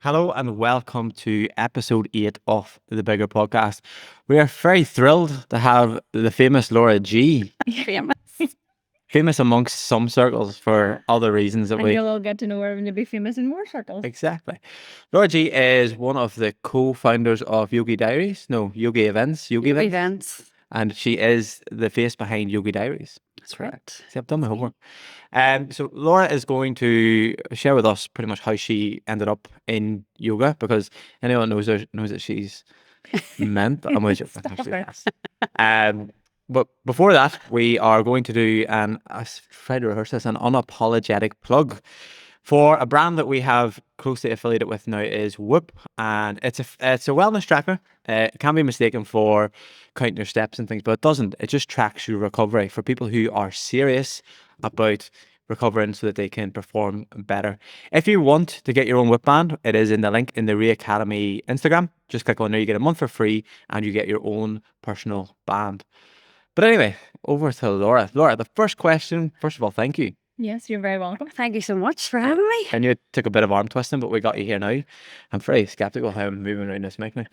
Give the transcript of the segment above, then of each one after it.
Hello and welcome to episode 8 of the Bigger Podcast. We are very thrilled to have the famous Laura G. Famous. Famous amongst some circles for other reasons that And you'll all get to know her to be famous in more circles. Exactly. Laura G is one of the co-founders of Yogi Diaries. No, Yogi Events. Yogi Events. And she is the face behind Yogi Diaries. That's right. See, I've done my homework. So Laura is going to share with us pretty much how she ended up in yoga, because anyone knows her knows that she's meant. I'm with you. But before that, we are going to do I tried to rehearse this, an unapologetic plug for a brand that we have closely affiliated with now is Whoop, and it's a wellness tracker. It can be mistaken for counting your steps and things, but it doesn't. It just tracks your recovery for people who are serious about recovering so that they can perform better. If you want to get your own Whoop band, it is in the link in the Ray Academy Instagram. Just click on there, you get a month for free, and you get your own personal band. But anyway, over to Laura. Laura, the first question, first of all, thank you. Yes, you're very welcome. Thank you so much for having me. I knew it took a bit of arm twisting, but we got you here now. I'm very skeptical how I'm moving around this mic now.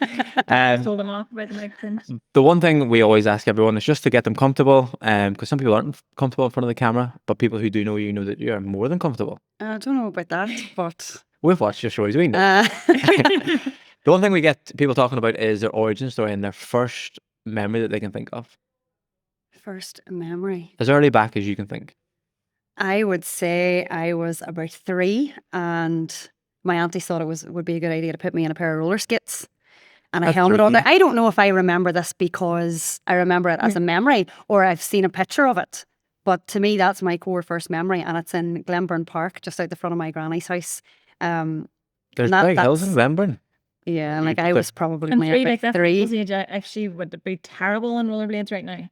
Told them off about the microphones. The one thing we always ask everyone is just to get them comfortable, because some people aren't comfortable in front of the camera, but people who do know you know that you're more than comfortable. I don't know about that, but... We've watched your shows, we know. The one thing we get people talking about is their origin story and their first memory that they can think of. First memory? As early back as you can think. I would say I was about 3, and my auntie thought it would be a good idea to put me in a pair of roller skates and a helmet on there. I don't know if I remember this because I remember it as a memory or I've seen a picture of it. But to me, that's my core first memory, and it's in Glenburn Park, just out the front of my granny's house. There's big hills in Glenburn. Yeah, and I was probably about 3. Age, I actually would be terrible on rollerblades right now.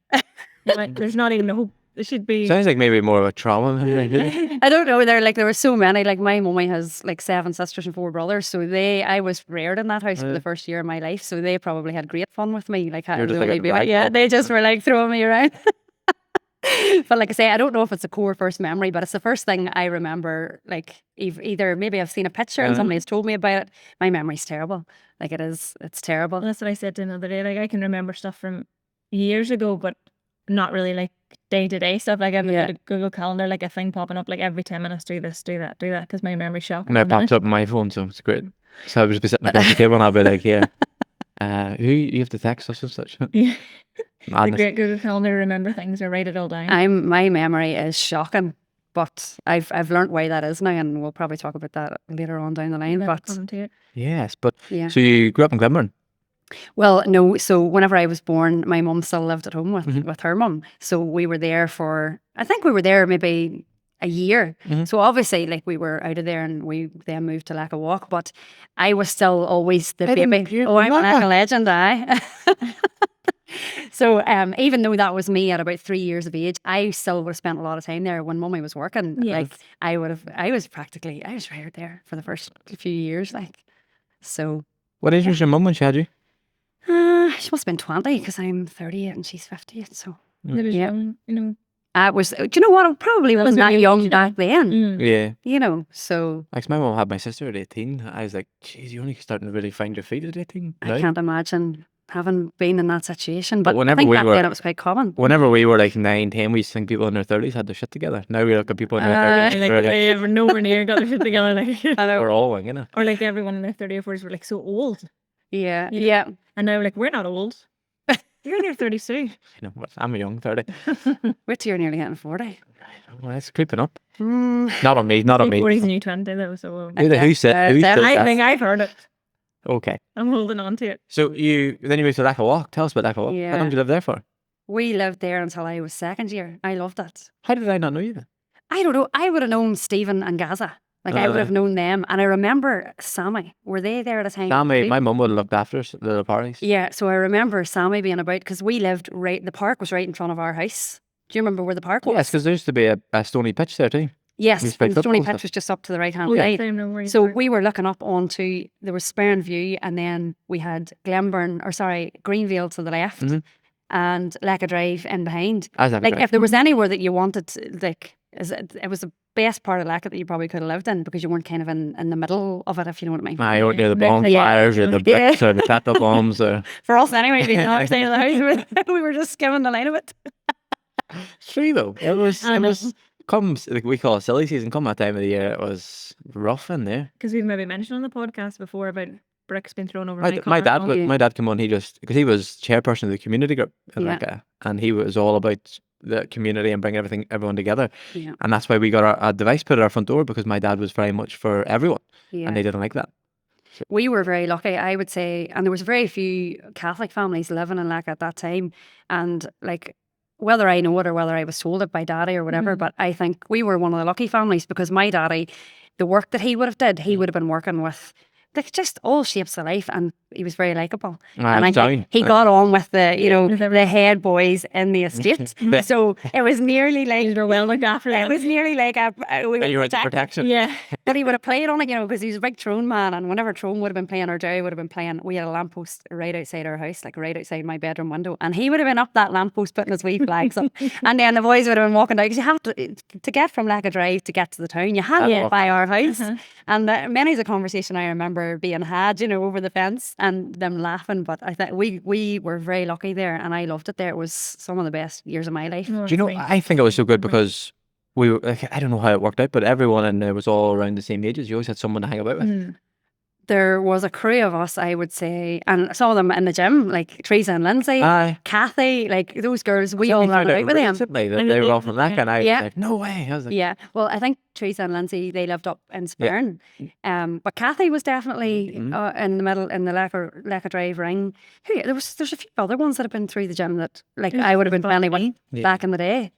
There's not even a hope. There should be. Sounds like maybe more of a trauma. I don't know. There were so many. Like my mummy has 7 sisters and 4 brothers, so I was reared in that house for the first year of my life. So they probably had great fun with me. They just were throwing me around. But like I say, I don't know if it's a core first memory, but it's the first thing I remember. Either maybe I've seen a picture and somebody has told me about it. My memory's terrible. It's terrible. That's what I said the other day. I can remember stuff from years ago, but not really day-to-day stuff. I've got a Google Calendar, a thing popping up every 10 minutes, do this, do that, because my memory's shocking. And it pops up on my phone, so it's great. So I would just be sitting across the table and I'll be like, yeah, who you have to text such and such. Yeah. The great Google Calendar, remember things or write it all down. My memory is shocking, but I've learnt why that is now, and we'll probably talk about that later on down the line. Yes, but so you grew up in Glenburn? Well, no. So whenever I was born, my mum still lived at home with her mum. So we were there I think we were there maybe a year. So obviously, we were out of there, and we then moved to Lacawalk. But I was still always the baby. Oh, I'm like a legend, So even though that was me at about 3 years of age, I still would have spent a lot of time there when mummy was working. Yes. I was reared there for the first few years. So. What age was your mum when she had you? She must have been 20 because I'm 38 and she's 58. So young, was. Do you know what? I probably wasn't that young back then. Yeah. So. Like my mum had my sister at 18. I was like, geez, you're only starting to really find your feet at 18. I can't imagine having been in that situation. But whenever I think back then it was quite common. Whenever we were 9, 10, we used to think people in their 30s had their shit together. Now we look at people in their 30s. They were nowhere near got their shit together. I know. We're all winging it. Or everyone in their 30 or 40s were so old. Yeah. And now we're not old. You're near 32. I'm a young 30. Wait till you're nearly getting 40. Well, it's creeping up. Not on me. 40's a new 20 though. So who said that? I think I've heard it. Okay. I'm holding on to it. So then you moved to Lacawalk. Tell us about Lacawalk. Yeah. How long did you live there for? We lived there until I was 2nd year. I loved it. How did I not know you then? I don't know. I would have known Stephen and Gaza. I would have known them. And I remember Sammy. Were they there at a time? Sammy, my mum would have looked after us at the little parties. Yeah, so I remember Sammy being about, because we lived the park was right in front of our house. Do you remember where the park was? Yes, because there used to be a stony pitch there too. Yes, and the stony pitch was just up to the right-hand side. So we were looking up onto, there was Sperrin View, and then we had Greenvale to the left, and Leca Drive in behind. If there was anywhere that you wanted, it was best part of Lackett that you probably could have lived in because you weren't kind of in the middle of it, if you know what I mean. I don't know the bonfires or the bricks or the petrol bombs. For us anyway, we not staying in the house. We were just skimming the line of it. It's true though. It was comes like we call it silly season. Come that time of the year, it was rough in there. Because we've maybe mentioned on the podcast before about bricks being thrown over my dad came on. He just because he was chairperson of the community group in Ricca, and he was all about the community and bringing everyone together. Yeah. And that's why we got our device put at our front door because my dad was very much for everyone, and they didn't like that. So. We were very lucky, I would say, and there was very few Catholic families living in Lack at that time, and like. Whether I know it or whether I was told it by daddy or whatever, but I think we were one of the lucky families because my daddy, the work that he would have did, he would have been working with like just all shapes of life, and he was very likable. And I think he got on with the, you know, the head boys in the estate. So it was nearly like you were well looked after. It was nearly like you were the protection. Yeah. But he would have played on it, you know, because he was a big Throne man, and whenever Throne would have been playing or Jerry would have been playing, we had a lamppost right outside our house, like right outside my bedroom window, and he would have been up that lamppost putting his wee flags up, and then the boys would have been walking down because you have to get from Laca Drive to get to the town, you had to walk by our house, and many's a conversation I remember being had, you know, over the fence and them laughing. But I think we were very lucky there, and I loved it there. It was some of the best years of my life. Do you know, I think it was so good because we were, like, I don't know how it worked out, but everyone in there was all around the same ages. You always had someone to hang about with. There was a crew of us, I would say, and I saw them in the gym, like Teresa and Lindsay, Kathy, like those girls, we all ran out with them. They were all from that, and I was like, no way. I was like, well, I think Teresa and Lindsay, they lived up in Spurn. But Kathy was definitely in the middle, in the Lecker Drive ring. There's a few other ones that have been through the gym that like I would have been friendly with back in the day.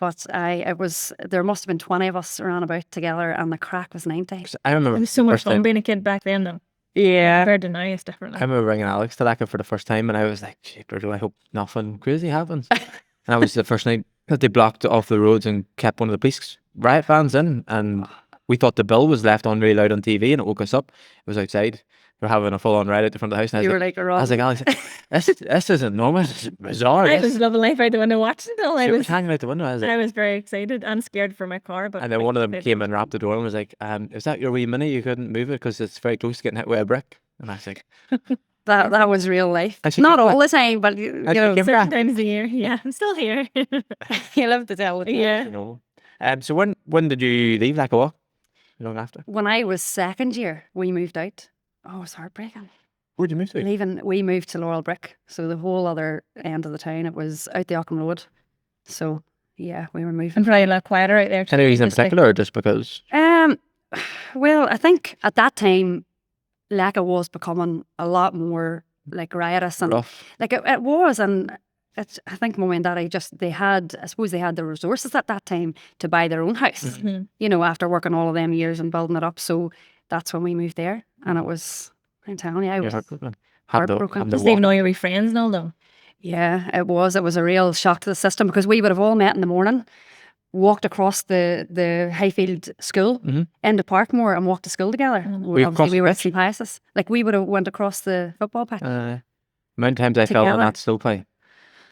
But there must have been 20 of us around about together, and the crack was 90. I remember it was so much fun being a kid back then, though. Yeah. Compared to now, it's different. I remember ringing Alex to Lacca for the first time, and I was like, shit, I hope nothing crazy happens. And that was the first night that they blocked off the roads and kept one of the police riot vans in, and we thought the bill was left on really loud on TV, and it woke us up. It was outside. We were having a full-on riot at the front of the house. And I was like, Alex, this isn't normal. This is bizarre. I was loving life out the window watching it all. I was hanging out the window. I was very excited and scared for my car. But and then one of them came and rapped the door and was like, is that your wee Mini? You couldn't move it because it's very close to getting hit with a brick. And I was like... That was real life. Not all the time, but you know, certain times a year. Yeah, I'm still here. You live to tell it. Yeah. You know. So when did you leave Lacca Walk? Long after? When I was second year, we moved out. Oh, it was heartbreaking. Where'd you move to? We moved to Laurel Brick. So the whole other end of the town, it was out the Auckland Road. So yeah, we were moving. And probably a lot quieter out there. Any reason in particular, or just because? Well, I think at that time, Lacca was becoming a lot more like riotous and rough. Like it was, and I think Mummy and Daddy they had the resources at that time to buy their own house. You know, after working all of them years and building it up. So that's when we moved there, and it was. I'm telling you, I was heartbroken. Just even know your wee friends and all though. Yeah, it was a real shock to the system because we would have all met in the morning, walked across the Highfield school into Parkmore and walked to school together. Obviously, we were at St. Pius's. Like we would have went across the football pitch. Amount of times I fell on that still play.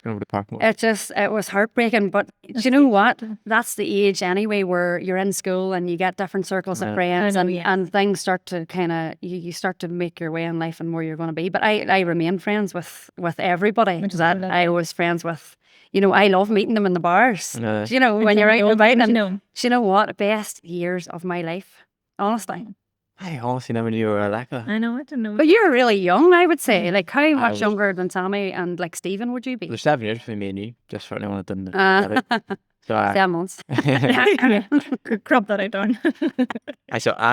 Over to Parkmore. It was heartbreaking, but do you know what? That's the age anyway where you're in school and you get different circles of friends and things start to kind of you start to make your way in life and where you're going to be. But I remain friends with everybody. I was friends with. You know, I love meeting them in the bars. You know, when you're out and about, and do you know what? Best years of my life, honestly. I honestly never knew you were like that. I know, I didn't know. But you're really young, I would say. Like, how much younger than Sammy and like Stephen would you be? There's 7 years between me and you, just for anyone that didn't get it. So, 7 months. Crop that out down.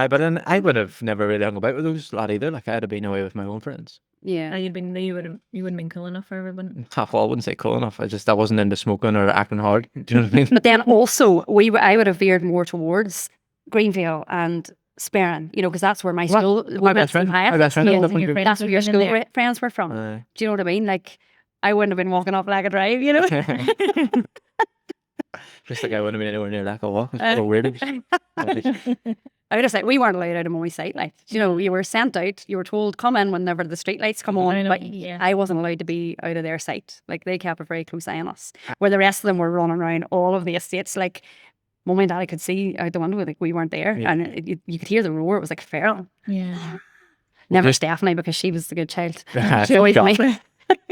But then I would have never really hung about with those lad either. Like I'd have been away with my own friends. Yeah. You wouldn't have been cool enough for everyone. Well, I wouldn't say cool enough. I wasn't into smoking or acting hard. Do you know what I mean? But then also, I would have veered more towards Greenville and Sperrin, you know, because that's where my school. My best friend. That's where your school friends were from. Do you know what I mean? Like, I wouldn't have been walking up Lacca Drive, you know. Just like I wouldn't have been anywhere near Lacca Walk. It's so weird. I would have said we weren't allowed out of Mommy's sight. Like, you know, you were sent out. You were told come in whenever the street lights come on. But I wasn't allowed to be out of their sight. Like they kept a very close eye on us. Where the rest of them were running around all of the estates, like Mum and Daddy could see out the window, like we weren't there, and you could hear the roar. It was like feral. Yeah. Never Stephanie, because she was the good child. It's She always shocking. me.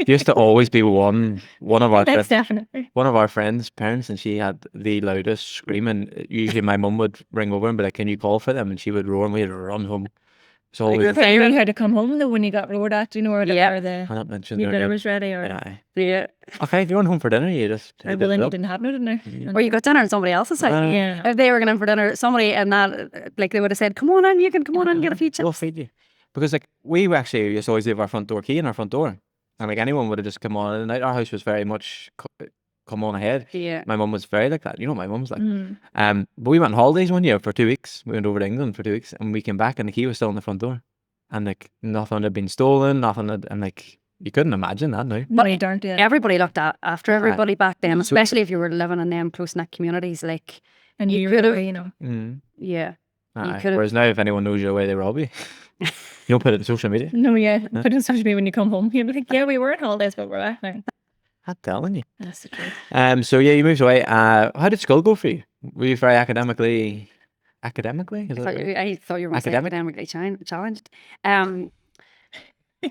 Used to always be one of our That's definitely. one of our friends' parents, and she had the loudest screaming. Usually my mum would ring over and be like, "Can you call for them?" And she would roar, and we'd run home. So always You knew how to come home though when you got roared at, you know, or Yeah. the I not mentioned your dinner was ready, or Yeah. Okay, if you're going home for dinner, you just well, then you didn't have no dinner. Or you got dinner in somebody else's house. Yeah. If they were going in for dinner, somebody in that, like, they would have said, "Come on in, you can come on in and get a few We'll chips." feed you. Because like we actually used to always leave our front door key in our front door, and like anyone would have just come on in and out. Our house was very much come on ahead. Yeah. My mum was very like that. You know, what my mum's like. Mm. But we went on holidays one year for 2 weeks. We went over to England for 2 weeks, and we came back, and the key was still in the front door, and like nothing had been stolen, nothing had, and like you couldn't imagine that now. But you don't. Yeah. Everybody looked after everybody back then, especially if you were living in them close-knit communities. Like, And you you could have, you know. yeah. Aye. could've- Whereas now, if anyone knows your way, they rob you. You don't put it on social media. No, yeah. Put it on social media when you come home. You'll be like, yeah, we were on holidays, but we're back now. I'm telling you. That's the truth. So yeah, you moved away. How did school go for you? Were you very academically? Is that right? I thought you were going to say Academic? academically challenged.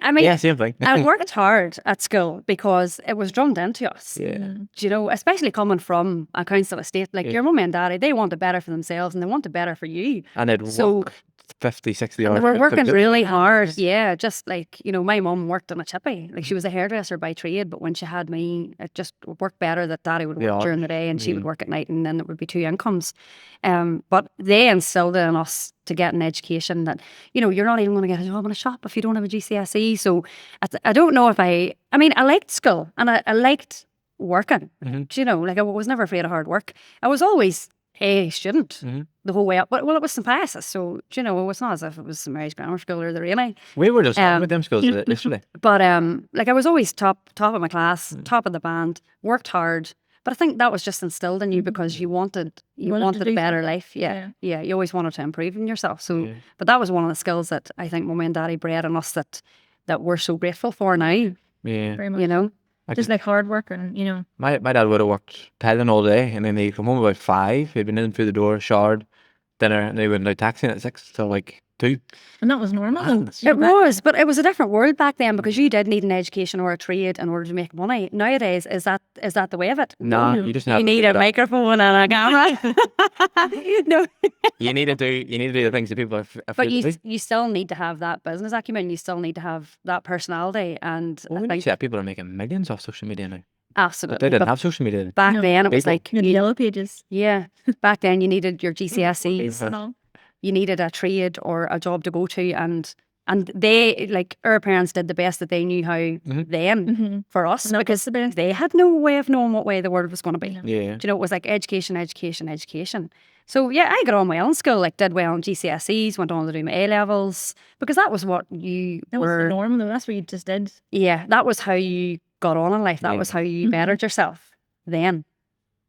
I mean, Yeah, same thing. I worked hard at school because it was drummed into us. Yeah. Do you know, especially coming from a council estate, like your mum and daddy, they wanted better for themselves and they wanted better for you. And they'd work 50, 60 hours. They were working just- really hard. Yeah, just like, you know, my mum worked in a chippy. Like, she was a hairdresser by trade, but when she had me, it just worked better that daddy would work during the day and she would work at night, and then it would be two incomes. But they instilled in us to get an education that, you know, you're not even going to get a job in a shop if you don't have a GCSE. So I don't know if I mean, I liked school and I liked working. Do you know, like, I was never afraid of hard work. I was always a student the whole way up. But, well, it was St. Pius's, so, do you know, it was not as if it was St. Mary's Grammar School or the Rainey. We were just with them schools yesterday. But, like, I was always top of my class, top of the band, worked hard. But I think that was just instilled in you because you wanted a better life. Yeah. You always wanted to improve in yourself. So, but that was one of the skills that I think Mum and Daddy bred in us that we're so grateful for now. Yeah. Very much. You know? Just like hard work and, you know. My dad would have worked peddling all day, and then he'd come home about 5. He'd been in through the door, showered, dinner, and they went out taxiing at 6 till like 2. And that was normal. though. It was, but it was a different world back then because you did need an education or a trade in order to make money. Nowadays, is that the way of it? Nah, you just have You to need pick a it up. microphone and a camera. No, You need to do the things that people are but afraid to do. you still need to have that business acumen. You still need to have that personality, and Well, I we think see people are making millions off social media now. absolutely. They didn't But have social media then. back No. then, it was People- like You had yellow pages. yeah. Back then, you needed your GCSEs. And all. You needed a trade or a job to go to, and they, like, our parents did the best that they knew how then for us, And that because they had no way of knowing what way the world was going to be. No. Yeah. Do you know, it was like education. So yeah, I got on well in school, like did well in GCSEs, went on to do my A-levels, because that was what you That was the were, norm though. That's what you just did. yeah, that was how you got on in life. That Yeah. was how you bettered yourself then.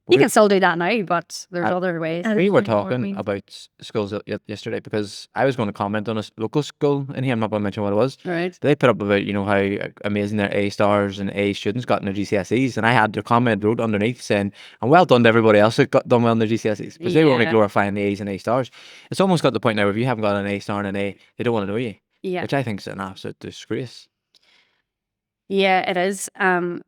We- You can still do that now, but there's Uh, other ways. And- We were That's what I talking mean. about schools yesterday because I was going to comment on a local school in here. I'm not going to mention what it was. Right. They put up about, you know, how amazing their A stars and A students got in their GCSEs, and I had their comment wrote underneath saying, "And well done to everybody else that got done well in their GCSEs," because they were only Yeah. glorifying the A's and A stars. It's almost got to the point now where if you haven't got an A star and an A, they don't want to know you, Yeah. which I think is an absolute disgrace. Yeah, it is.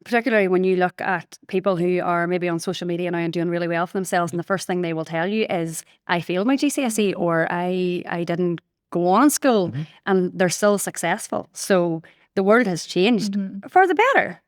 Particularly when you look at people who are maybe on social media now and doing really well for themselves, and the first thing they will tell you is, "I failed my GCSE," or I didn't go on in school," and they're still successful. So the world has changed for the better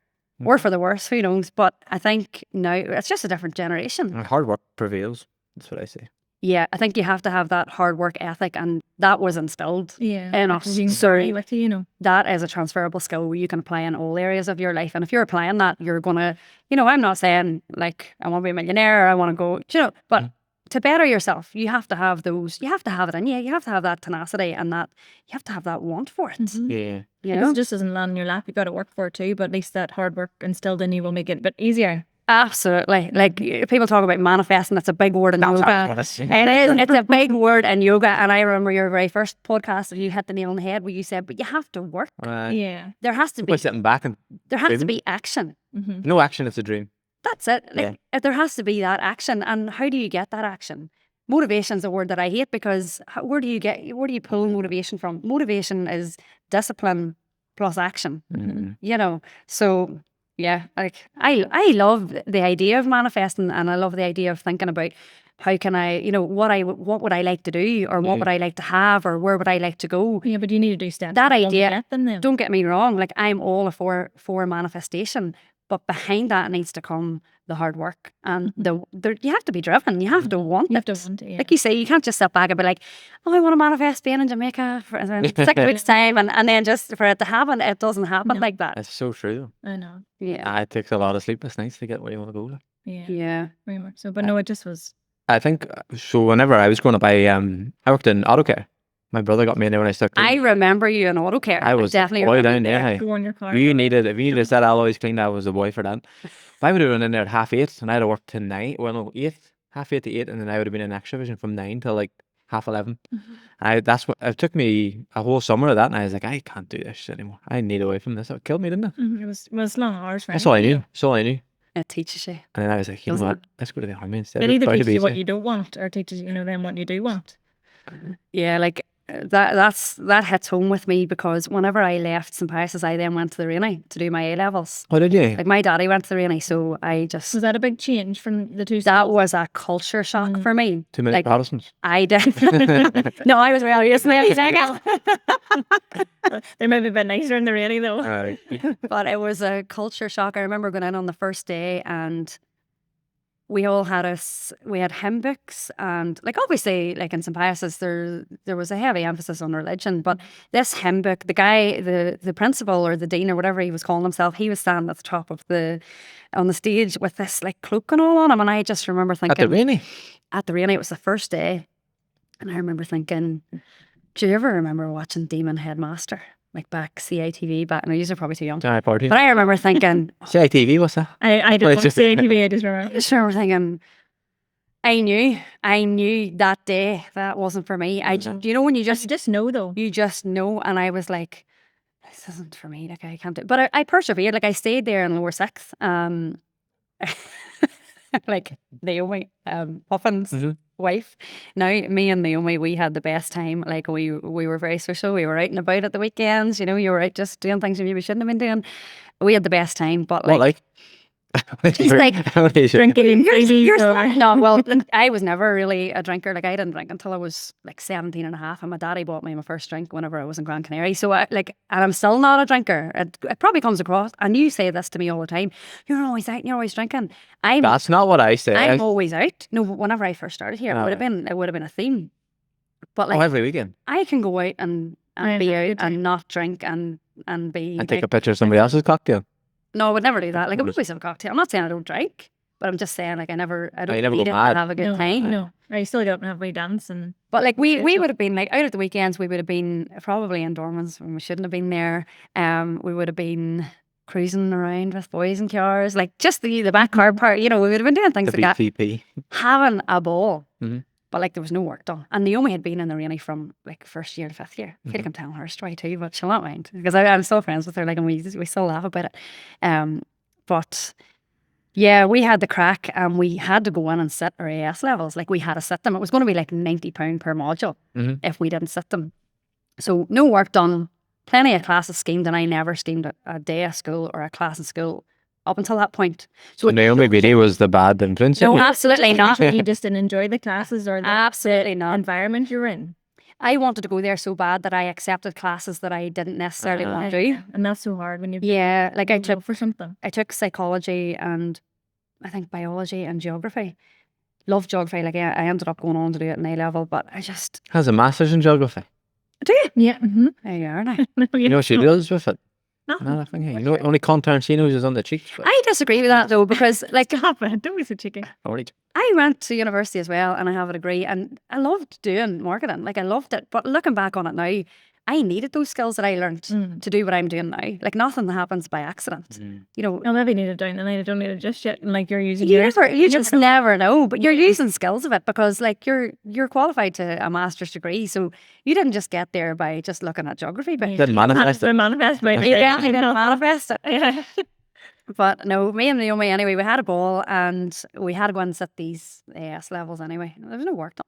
or for the worse, who knows? But I think now it's just a different generation. And hard work prevails. That's what I say. Yeah, I think you have to have that hard work ethic, and that was instilled. Yeah. And us. You can So- carry with you, you know. That is a transferable skill where you can apply in all areas of your life. And if you're applying that, you're going to, you know, I'm not saying like I want to be a millionaire or I want to go, you know, but to better yourself, you have to have those, you have to have it in you. You have to have that tenacity and that, you have to have that want for it. Yeah. You It know? just doesn't land in your lap. You got to work for it too, but at least that hard work instilled in you will make it a bit easier. Absolutely. Like people talk about manifesting, it's a big word in yoga. It is. It's a big word in yoga. And I remember your very first podcast, you hit the nail on the head where you said, but you have to work. Yeah. There has to be, By sitting back and there has to breathing. be action. no action, it's a dream. That's it. Like there has to be that action. And how do you get that action? Motivation is a word that I hate because where do you pull motivation from? Motivation is discipline plus action. You know, so yeah, like I love the idea of manifesting, and I love the idea of thinking about how can I, you know, what would I like to do, or what would I like to have, or where would I like to go? Yeah, but you need to do steps. That idea, get them then. Don't get me wrong, like I'm all for manifestation, but behind that needs to come the hard work, and you have to be driven. You have to want it. Like you say, you can't just sit back and be like, oh, I want to manifest being in Jamaica for 6 weeks time, and then just for it to happen, it doesn't happen like that. That's so true. I know. Yeah, It takes a lot of sleepless nights to get where you want to go. Like. Yeah, very much so. But no, it just was. I think so. Whenever I was growing up, I worked in auto care. My brother got me in there when I stuck. I remember you in auto care. I was definitely boy down there. Go on your car. If you needed set alloys cleaned, I was the boy for that. If I would have been in there at 8:30 and I'd have worked till 9, well no, 8, 8:30 to 8, and then I would have been in extra vision from 9 till like 11:30. That's what it took me a whole summer of that, and I was like, I can't do this shit anymore. I need away from this. It killed me, didn't it? It was long hours. Right? That's all I knew. That's all I knew. It teaches you. And then I was like, you know what? Let's go to the army instead. It either teaches you what you don't want, or teaches you then what you do want. Yeah, like that hits home with me, because whenever I left St. Pius's, I then went to the Rainey to do my A levels. Oh, did you? Like my daddy went to the Rainey, so I just. Was that a big change from the two? That was a culture shock for me. Too many Protestants. I did. No, I was really used to They might be a bit nicer in the Rainey though. But it was a culture shock. I remember going in on the first day, and we all had hymn books, and like obviously like in St. Pius's there was a heavy emphasis on religion, but this hymn book, the guy, the principal or the dean or whatever he was calling himself, he was standing at the top of on the stage with this like cloak and all on him, and I just remember thinking At the Rainey? At the Rainey, it was the first day, and I remember thinking, do you ever remember watching Demon Headmaster? Like back CITV back, no, you're probably too young. But I remember thinking CITV, what's that? I don't watch CITV, I just remember. I just remember thinking, I knew that day that wasn't for me. You know when you just know though. You just know, and I was like, this isn't for me. Like I can't do it. But I persevered. Like I stayed there in lower sixth. Like Naomi, Puffin's wife. Now, me and Naomi, we had the best time. Like we were very social. We were out and about at the weekends. You know, you were out just doing things maybe we shouldn't have been doing. We had the best time. But like, She's like drinking crazy. No, well, I was never really a drinker. Like I didn't drink until I was like 17 and a half, and my daddy bought me my first drink whenever I was in Grand Canary. So and I'm still not a drinker. It probably comes across, and you say this to me all the time, you're always out and you're always drinking. That's not what I say. I'm always out. No, whenever I first started here, it would have been a theme. But like every weekend I can go out and be out and not drink and be and take a picture of somebody else's cocktail. No, I would never do that. Like I would always have a cocktail. I'm not saying I don't drink, but I'm just saying like I don't never need go it mad. to have a good time. No, I still get up and have a dance But like we would have been like out at the weekends. We would have been probably in Dormans when we shouldn't have been there. We would have been cruising around with boys and cars, like just the back car part. You know, we would have been doing things the like BTP. that, having a ball. Mm-hmm. But like there was no work done, and Naomi had been in the Rainey from like first year to fifth year. I feel like I'm telling her story too, but she'll not mind because I'm still friends with her. Like, and we still laugh about it. But yeah, we had the crack, and we had to go in and sit our AS levels. Like we had to sit them. It was going to be like £90 per module if we didn't sit them. So no work done, plenty of classes schemed, and I never schemed a day of school or a class in school up until that point. So Naomi Beatty was the bad influence? No, absolutely not. You just didn't enjoy the classes or the absolutely not environment you're in. I wanted to go there so bad that I accepted classes that I didn't necessarily want to do. And that's so hard when you like I took for something. I took psychology and I think biology and geography. Loved geography. Like I ended up going on to do it in A level, but I just has a master's in geography. Do you? Yeah. There you are now. You know what she does with it? Nothing. You know, only contour she knows is on the cheeks. But... I disagree with that though, because like stop it, don't be so cheeky. I went to university as well, and I have a degree, and I loved doing marketing. Like I loved it, but looking back on it now, I needed those skills that I learned to do what I'm doing now. Like nothing happens by accident. You know, I'll never need it down the line. I don't need it just yet. And like you're using you just never know. But you're using skills of it because like you're qualified to a master's degree, so you didn't just get there by just looking at geography. But didn't manifest it. Manifest it. Yeah, I didn't manifest it. But no, me and Naomi anyway, we had a ball and we had to go and sit these AS levels anyway. There was no work done.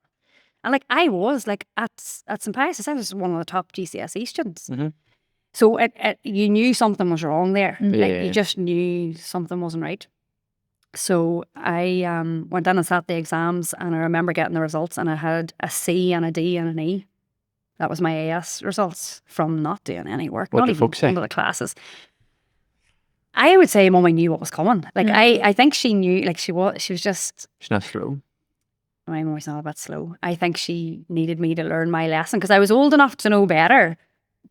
And like I was like at St. Pius, I was one of the top GCSE students. So you knew something was wrong there. Like you just knew something wasn't right. So I went in and sat the exams, and I remember getting the results, and I had a C and a D and an E. That was my AS results from not doing any work, What not did even folks say? going to the classes. I would say Mummy knew what was coming. Like I think she knew. Like she was just. She's not slow. My Mummy's not a bit slow. I think she needed me to learn my lesson because I was old enough to know better.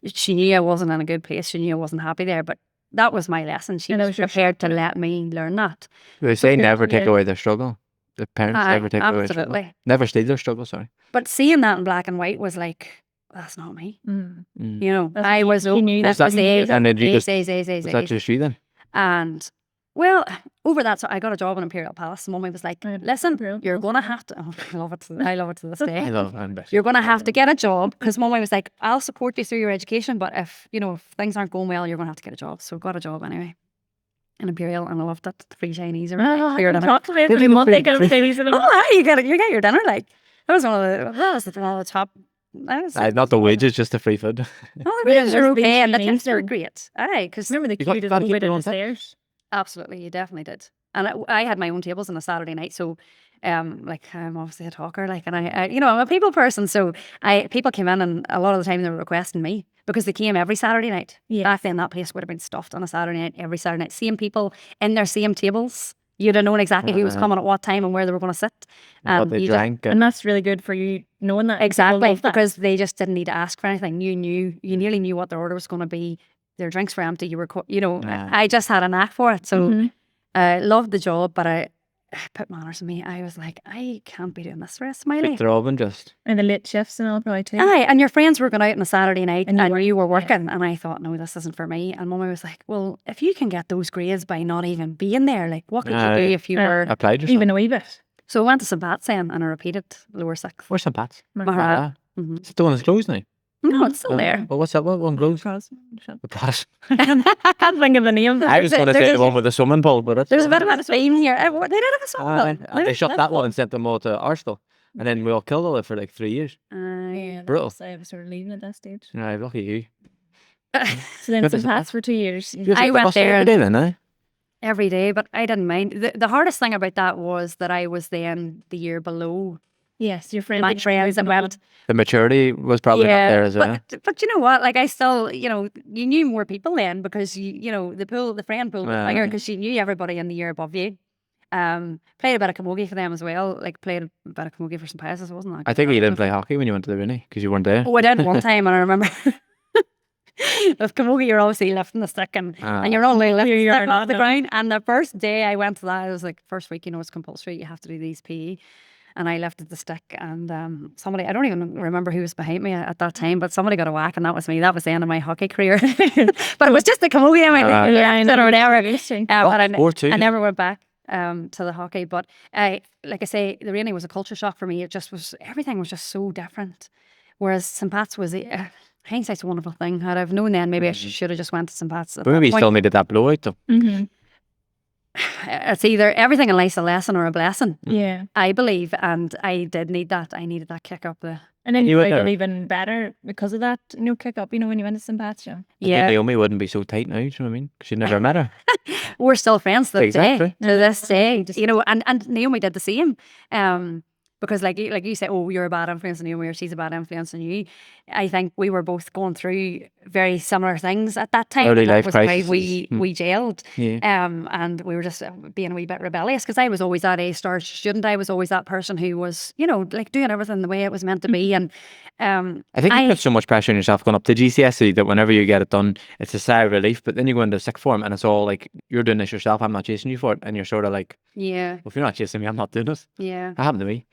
She knew I wasn't in a good place. She knew I wasn't happy there, but that was my lesson. She was prepared to let me learn that. They say never take away their struggle. The parents never take away their struggle. Absolutely. Never steal their struggle, sorry. But seeing that in black and white was like, that's not me. You know, I was She knew that was the age. And then you just, was that just you then? And well, over that, so I got a job in Imperial Palace. Mummy was like, listen, you're going to have to, I love it to this day. I love it. You're going to have to get a job, because Mummy was like, I'll support you through your education, but if things aren't going well, you're going to have to get a job. So got a job anyway in Imperial, and I loved it. Free Chinese or your dinner. Every month they get Chinese. You get your dinner. Like that was one of the top. Not the wages, just the free food. Oh, the wages are okay, and the tips are great. Aye, because remember the cutest little bit on stairs. Absolutely, you definitely did. And I had my own tables on a Saturday night, so like I'm obviously a talker, like, and I I'm a people person, so people came in, and a lot of the time they were requesting me because they came every Saturday night. Back then, that place would have been stuffed on a Saturday night, every Saturday night. Same people in their same tables. You'd have known exactly who was coming at what time and where they were going to sit. What they drank. And that's really good for you knowing that. Exactly, because they just didn't need to ask for anything. You nearly knew what their order was going to be. Their drinks were empty. You were, I just had a knack for it. So I loved the job, but I put manners in me. I was like, I can't be doing this the rest of my life. They're all just. And the late shifts and all probably too. Aye, and your friends were going out on a Saturday night and you were working. And I thought, no, this isn't for me. And Mummy was like, well, if you can get those grades by not even being there, like what could you do if you were applied yourself? Even a wee bit. So I went to St. Pat's then, and I repeated lower sixth. Where's St. Pat's? Magherafelt. Is it the one that's closed now? No, it's still there. Well, what's that? What one closed? The Plaza. I can't think of the name. I was going to say the one with the swimming pool, but there's a bit of a theme here. They did have a swimming pool. They shut that one and sent them all to Arsenal, and then we all killed all it for like 3 years. Yeah, brutal. I was sort of leaving at that stage. Yeah, lucky you. So then St. Pat's for 2 years. I went there every day then, eh? Every day, but I didn't mind. The hardest thing about that was that I was then the year below. Yes, your friends. My friends that went. The maturity was probably not there as well. But you know what? Like I still, you knew more people then because the friend pool was bigger because you knew everybody in the year above you. Played a bit of camogie for them as well. Like played a bit of camogie for St. Pius, wasn't I? I think you didn't play hockey when you went to the Rooney because you weren't there. Oh, I did one time, and I remember. With camogie, you're obviously lifting the stick and you're only lifting the stick off the ground. And the first day I went to that, it was like first week, it's compulsory. You have to do these PE. And I lifted the stick, and somebody, I don't even remember who was behind me at that time, but somebody got a whack, and that was me. That was the end of my hockey career. But it was just the camogie. I never went back to the hockey. But like I say, the Rooney was a culture shock for me. It just was, everything was just so different. Whereas St. Pat's was hindsight's a wonderful thing. Had I've known then, maybe I should have just went to St. Pat's. But maybe you still needed that blowout though. It's either everything in life's a lesson or a blessing. Yeah, I believe, and I did need that. I needed that kick up the. And then you felt even better because of that kick up. When you went to St. Pat's. Yeah, Naomi wouldn't be so tight now. Do you know what I mean? Because you never met her. We're still friends to this day. And Naomi did the same. Because like you say, oh, you're a bad influence on Naomi, or she's a bad influence on you. I think we were both going through very similar things at that time. Early life crisis. We gelled. Yeah. And we were just being a wee bit rebellious because I was always that A-star student. I was always that person who was, like doing everything the way it was meant to be. And I think you put so much pressure on yourself going up to GCSE that whenever you get it done, it's a sigh of relief. But then you go into sixth form and it's all like, you're doing this yourself. I'm not chasing you for it. And you're sort of like, yeah, well, if you're not chasing me, I'm not doing it. Yeah. That happened to me.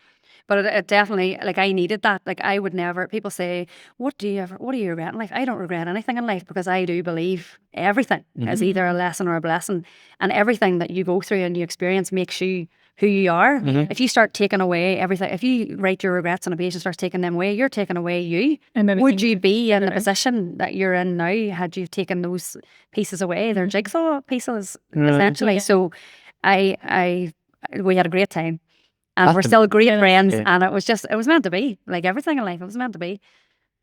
But it definitely, like, I needed that. Like, I would never, people say, what do you regret in life? I don't regret anything in life, because I do believe everything is either a lesson or a blessing. And everything that you go through and you experience makes you who you are. If you start taking away everything, if you write your regrets on a page and start taking them away, you're taking away you. And Would you be in the position that you're in now had you taken those pieces away? They're jigsaw pieces, essentially. So we had a great time. And we're still great friends. And it was meant to be. Like everything in life, it was meant to be.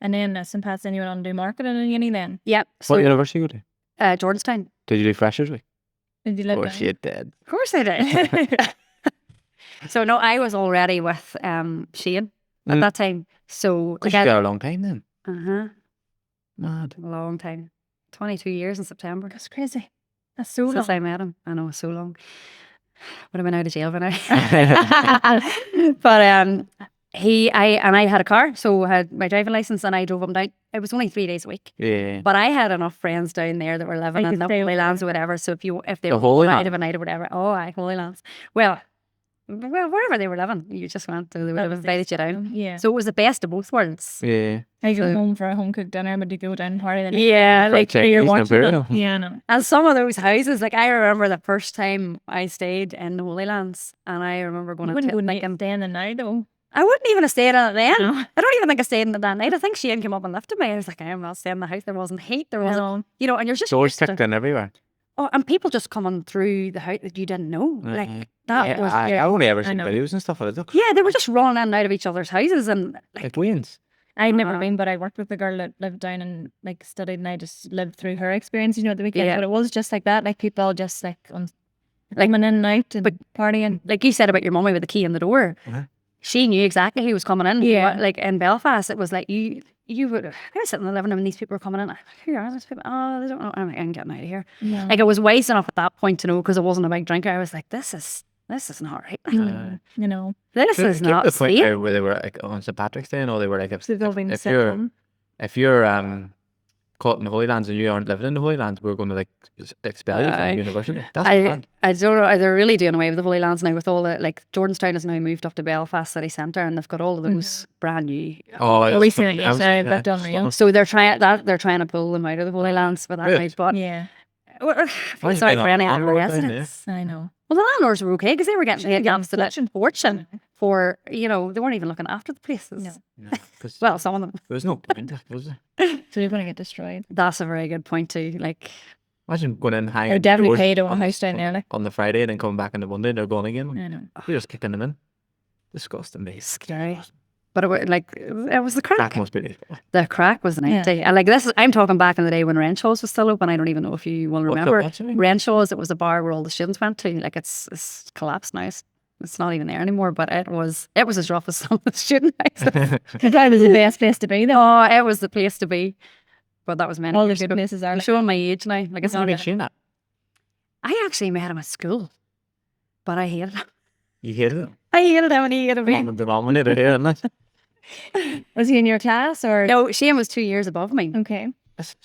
And then St. Pat's, then you went on to do marketing in uni then? Yep. So, what university you go to? Georgetown. Did you do Freshers Week? Did you live Or down? she did. Of course I did. So no, I was already with Shane at that time. So You got a long time then. Mad. A long time. 22 years in September. That's crazy. That's so Since long. I met him. I know, so long. Would have been out of jail by now. But I had a car, so I had my driving license, and I drove him down. It was only 3 days a week. Yeah. But I had enough friends down there that were living in the Holy Lands or whatever. So if they The were Holy out Land? of a night or whatever, Holy Lands. Well, wherever they were living, you just went to, they would have invited you down. Yeah. So it was the best of both worlds. Yeah. I go home for a home cooked dinner, but you go down and party then. Yeah, like Check you're East watching Imperial. it. Yeah, no. and some of those houses, like I remember the first time I stayed in the Holy Lands, and I remember going You to wouldn't go thinking, staying the night though. I wouldn't even have stayed in it then. No. I don't even think I stayed in it that night. I think Shane came up and lifted me. I was like, I am not staying in the house. There wasn't heat. There wasn't, you know, and you're just Doors used to- ticked in everywhere. Oh, and people just coming through the house that you didn't know. Like that Yeah, was I only ever seen know. videos and stuff of it. yeah, they were just running in and out of each other's houses, and Like Wayne's. I'd never been, but I worked with a girl that lived down and like studied, and I just lived through her experience, you know, at the weekend. Yeah. But it was just like that, like people just like coming in and out and partying. like you said about your mummy with the key in the door. She knew exactly who was coming in. Yeah. Like in Belfast, it was like you would. I was sitting in the living room and these people were coming in. I'm like, who are these people? Oh, they don't know. I'm like, I'm getting out of here. Yeah. Like I was wise enough at that point to know, because I wasn't a big drinker. I was like, this is not right. You know, This is not the point safe. there where they were like on St. Patrick's Day, and all they were like, they've all been if set you're home. if you're caught in the Holy Lands and you aren't living in the Holy Lands, we're going to like expel you from university. That's bad. I don't know. They're really doing away with the Holy Lands now, with all the, like, Jordanstown has now moved up to Belfast city centre, and they've got all of those brand new. Oh, we seen it yesterday, that's unreal. So they're trying to pull them out of the Holy Lands for that Good. night. But Yeah, I feel sorry for any other residents. I know. Well, the landlords were okay, because they were getting paid Yeah, absolute fortune for, you know, they weren't even looking after the places. No. Well, some of them. There was no point, was there? So you're going to get destroyed. That's a very good point too. Like, Imagine going in, hanging I would definitely doors pay to own a on- house down there. Like, on the Friday, and then coming back on the Monday, and they're gone again. I know. We're just kicking them in. Disgusting, mate. scary. But it was the crack. That must be The crack was an empty. And like I'm talking back in the day when Renshaw's was still open. I don't even know if you will What's remember. up, actually? Renshaw's, it was a bar where all the students went to. Like it's collapsed now. It's not even there anymore. But it was as rough as some of the student houses. That was the best place to be though. Oh, it was the place to be. But that was many All the years good ago. places are I'm like, showing my age now. Like it's How not. did you seen that? I actually met him at school, but I hated him. You hated it? I hated him and he hated me. I'm the denominator here, isn't it? was he in your class or? No, Shane was 2 years above me. Okay.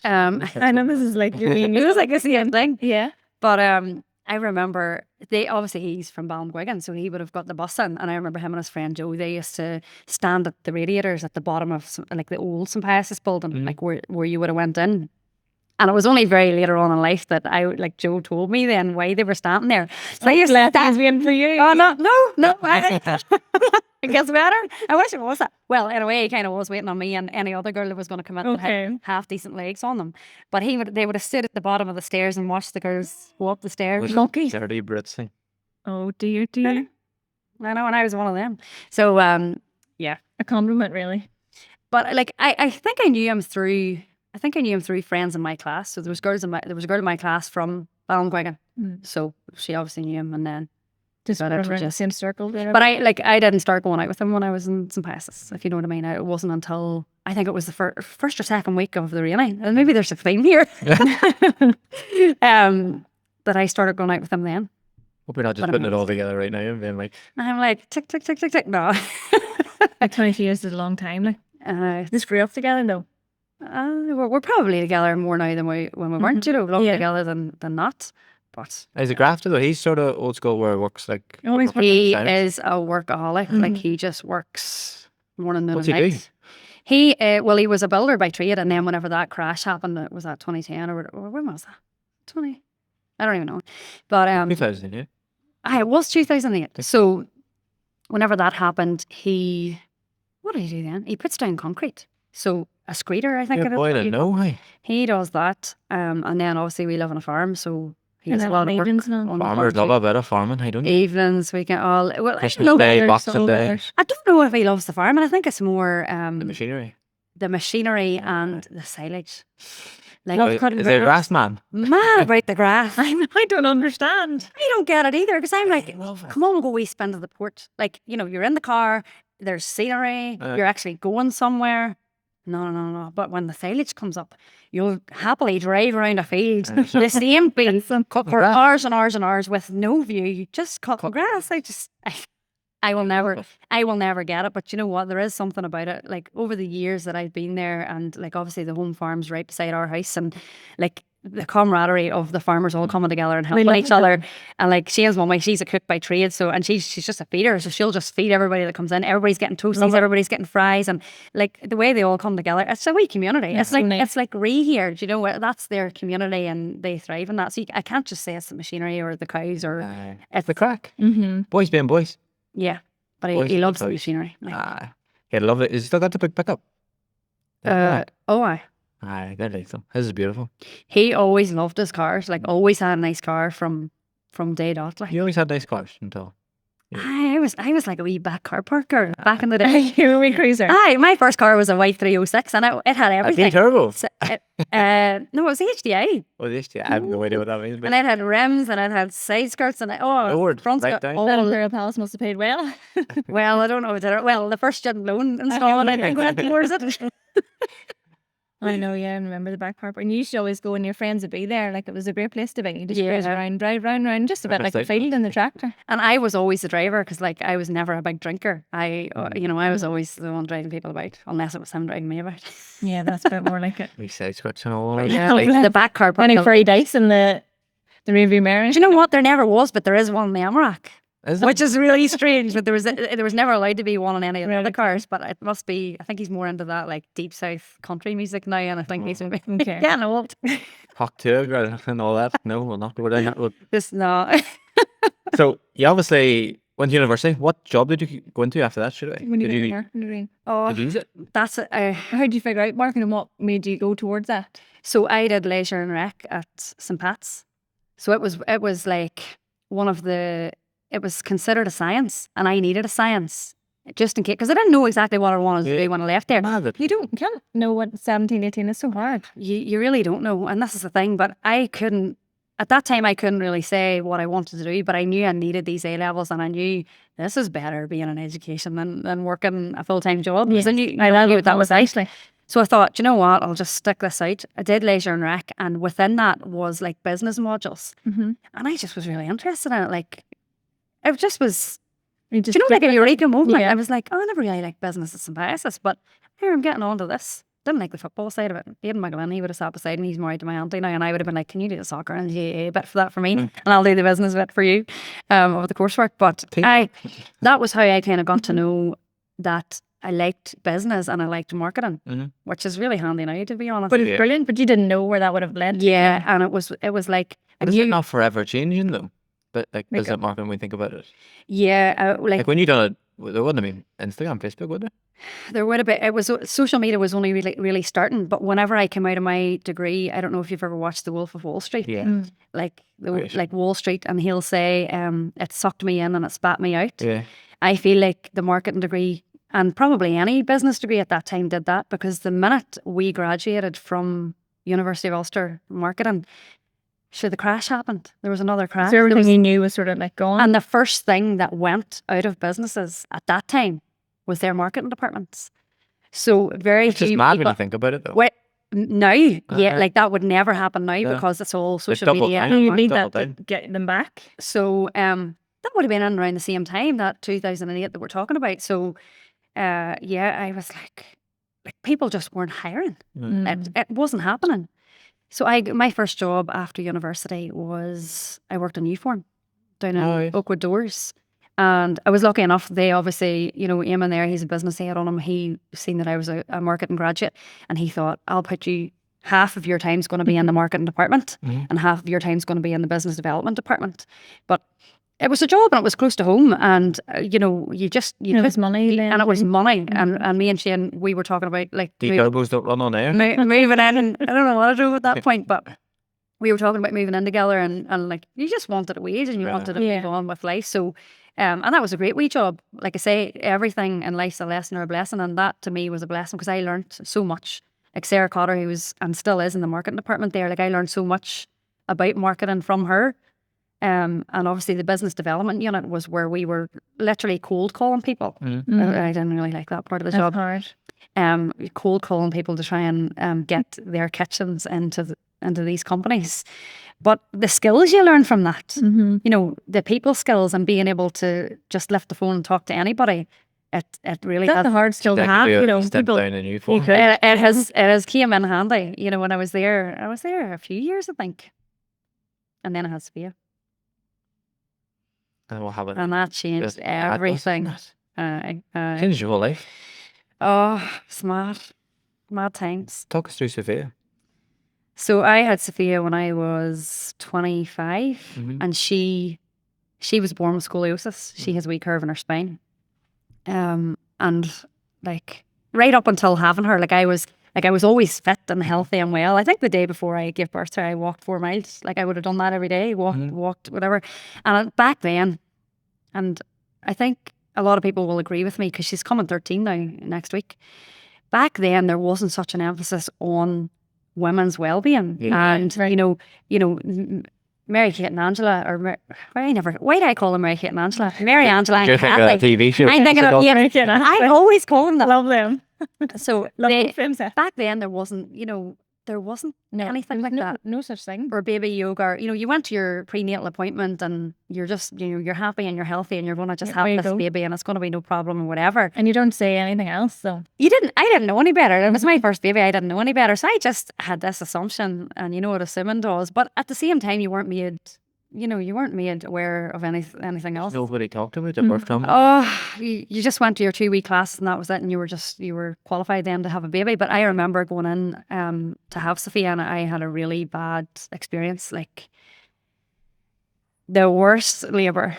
I know this is like it was like the same thing. Yeah. But I remember he's from Ballinguigan, so he would have got the bus in, and I remember him and his friend Joe, they used to stand at the radiators at the bottom of like the old St. Pius building, like where you would have went in. And it was only very later on in life that Joe told me then why they were standing there. So I used to stand waiting for you. Oh no! It gets better. I wish it was that. Well, in a way, he kind of was waiting on me and any other girl that was going to come in that had half decent legs on them. But they would have stood at the bottom of the stairs and watched the girls go up the stairs. Lucky. Dirty Brits thing. Oh dear. I know, and I was one of them. So yeah, A compliment, really. but like I think I knew him through. I think I knew him through friends in my class. So there was a girl in my class from Ballinguigan. So she obviously knew him, and then Just got it around the just- same circle there. But I didn't start going out with him when I was in St. Pius, if you know what I mean. It wasn't until I think it was the first or second week of the reunion, and maybe there's a theme here, that I started going out with him then. Hope you're not just But putting it all together right now and being like, And I'm like, tick, tick, tick, tick, tick. No. like 20 years is a long time. Like, this grew up together though. We're probably together more now than when we weren't, you know, longer together than not. but Is it grafted though? He's sort of old school where it works like. Always he Sounds. is a workaholic. Like he just works morning, noon, What's and he do? night. He well, he was a builder by trade, and then whenever that crash happened, it was that 2010 or when was that? 20? I don't even know. But 2000, yeah. it was 2008. So whenever that happened, what did he do then? He puts down concrete. So a screeder, I think Yeah, it is. boy, I what didn't you know. call it. Hey. He does that. And then obviously we live on a farm, so he And has a then lot of work evenings and all. on the Farmers farm love too. a bit of farming. I don't. Evenings, we can all well. I Christmas don't know. Day, There's Boxing so Day, much. I don't know if he loves the farm, and I think it's more the machinery. the machinery and the silage. Like Love cutting Is there a grass. grass man? mad about the grass. I don't understand. I don't get it either because I'm like, love it. come on, go east bend of the port. Like, you're in the car, there's scenery, you're actually going somewhere. No. But when the silage comes up, you'll happily drive around a field, the same field for grass. hours and hours and hours with no view, just cutting grass. I will never get it. But you know what? There is something about it. Like over the years that I've been there, and like obviously the home farm's right beside our house, and like the camaraderie of the farmers all coming together and helping each other. And like Shane's mummy, she's a cook by trade, so and she's just a feeder, so she'll just feed everybody that comes in. Everybody's getting toasties, everybody's getting fries, and like the way they all come together, it's a wee community. It's like it's like Ree here. Do you know what? That's their community, and they thrive in that. So I can't just say it's the machinery or the cows or It's the crack. Mm-hmm. Boys being boys. yeah. But Boys he and loves the toys. machinery. Like, He'd love it. Is he still got the big pickup? oh, aye. Aye, they're like them. His is beautiful. He always loved his cars. Like always had a nice car from day dot. Like He always had nice cars until. I was like a wee back car parker back in the day. You're a wee cruiser. Aye, my first car was a white 306 and it had A everything. turbo. So, no, it was HDI. Oh, this I have no idea what that means. But And it had rims and it had side skirts and Lord, front right skirt. down. That All, Imperial Palace must have paid well. well, I don't know. Well, the first student loan installment, I think, went towards it. I know, yeah, I remember the back park. And you used to always go and your friends would be there. Like it was a great place to be. You just cruise Yeah. around, drive round, just a bit like a field in the tractor. And I was always the driver because, like, I was never a big drinker. I was always the one driving people about, unless it was him driving me about. Yeah, that's a bit more like it. We say skirts and all. Yeah, Like, like- The back car park. Any Do furry dice in the rearview mirror. you know what? There never was, but there is one in the Amrock. is it? Which is really strange, but there was never allowed to be one in any of the Really? other cars. But it must be. I think he's more into that like deep south country music now, and I think he's maybe Okay. getting old. Hawk Tuga and all that. No, we'll not go down that road. Just no. So you obviously went to university. What job did you go into after that? Should I? When you Did were you there, when you were in- Oh, did you use it? that's it. How did you figure out marketing and what made you go towards that? So I did leisure and rec at St Pat's. So it was like one of the. It was considered a science, and I needed a science just in case because I didn't know exactly what I wanted to Yeah. do when I left there. Mad that- You can't know what 17, 18 is so hard. You really don't know, and this is the thing. But I couldn't at that time. I couldn't really say what I wanted to do, but I knew I needed these A levels, and I knew this is better being in education than working a full time job. Because I knew what that was like. actually. So I thought, you know what, I'll just stick this out. I did leisure and rec, and within that was like business modules, Mm-hmm. and I just was really interested in it. Like, it just was. You Do you know, like a eureka moment? Yeah. I was like, oh, I never really liked business and symbiosis, but here I'm getting onto this. Didn't like the football side of it. Aidan McGlynn, he would have sat beside me. He's married to my auntie now, and I would have been like, can you do the soccer and the GAA bit for that for me? And I'll do the business bit for you of the coursework. But that was how I kind of got to know that I liked business and I liked marketing, which is really handy now, to be honest. But it's brilliant, but you didn't know where that would have led to. Yeah, and it was like, But is it not forever changing though? But like, Like business marketing, when we think about it. yeah, Like when you done it, there wouldn't have been Instagram, Facebook, would there? there would have been. It was social media was only really starting. But whenever I came out of my degree, I don't know if you've ever watched The Wolf of Wall Street. Yeah. Like Right. like Wall Street, and he'll say, it sucked me in and it spat me out. Yeah. I feel like the marketing degree and probably any business degree at that time did that, because the minute we graduated from University of Ulster marketing, sure, the crash happened. There was another crash. So There everything was- you knew was sort of like gone. and the first thing that went out of businesses at that time was their marketing departments. So very It's just few mad when people. you think about it though. Wait, now, yeah, Uh-huh. like that would never happen now Yeah. because it's all social doubled media. down. And you Mark need double that to down. get them back. So that would have been in around the same time, that 2008 that we're talking about. So yeah, I was like people just weren't hiring. Mm. It wasn't happening. So my first job after university was I worked in Newform down in Oakwood Doors. And I was lucky enough, they obviously, Eamon there, he's a business head on him. He seen that I was a marketing graduate and he thought, I'll put you, half of your time's going to be in the marketing department and half of your time's going to be in the business development department. But it was a job and it was close to home and, it was money. And it was money. And me and Shane, we were talking about like... The elbows don't run on air. Moving in, and I don't know what to do at that point, but we were talking about moving in together and like, you just wanted a wage and you wanted to move on with life. So... and that was a great wee job. Like I say, everything in life's a lesson or a blessing, and that to me was a blessing because I learned so much. Like Sarah Cotter, who was and still is in the marketing department there, like I learned so much about marketing from her. And obviously the business development unit was where we were literally cold calling people. I didn't really like that part of the job. Hard. Cold calling people to try and get their kitchens into these companies. But the skills you learn from that, the people skills and being able to just lift the phone and talk to anybody, it really That's a hard skill to have. Step People, down a new phone. it has came in handy. When I was there a few years, I think, and then it has Sophia. And what happened? And that changed everything. Changed your whole life. Oh, smart, mad times. Talk us through Sophia. So I had Sophia when I was 25 and she was born with scoliosis. She has a wee curve in her spine. And like right up until having her, I was always fit and healthy and well. I think the day before I gave birth to her, I walked 4 miles. Like I would have done that every day, walked, whatever. And back then, and I think a lot of people will agree with me because she's coming 13 now next week. Back then, there wasn't such an emphasis on women's well-being, and Mary Kate and Angela, or why do I call them Mary Kate and Angela? Mary Angela and Kathy. TV show. I'm thinking of I always call them that. Love them. So back then there wasn't anything like that. No such thing. Or baby yoga. You went to your prenatal appointment and you're just you're happy and you're healthy and you're going to just have this baby and it's going to be no problem or whatever. And you don't say anything else. So I didn't know any better. It was my first baby. I didn't know any better. So I just had this assumption, and you know what assuming does. But at the same time, you weren't made aware of anything else. Nobody talked about the birth trauma. Oh, you just went to your 2-week class and that was it, and you were qualified then to have a baby. But I remember going in to have Sophia, and I had a really bad experience, like the worst labour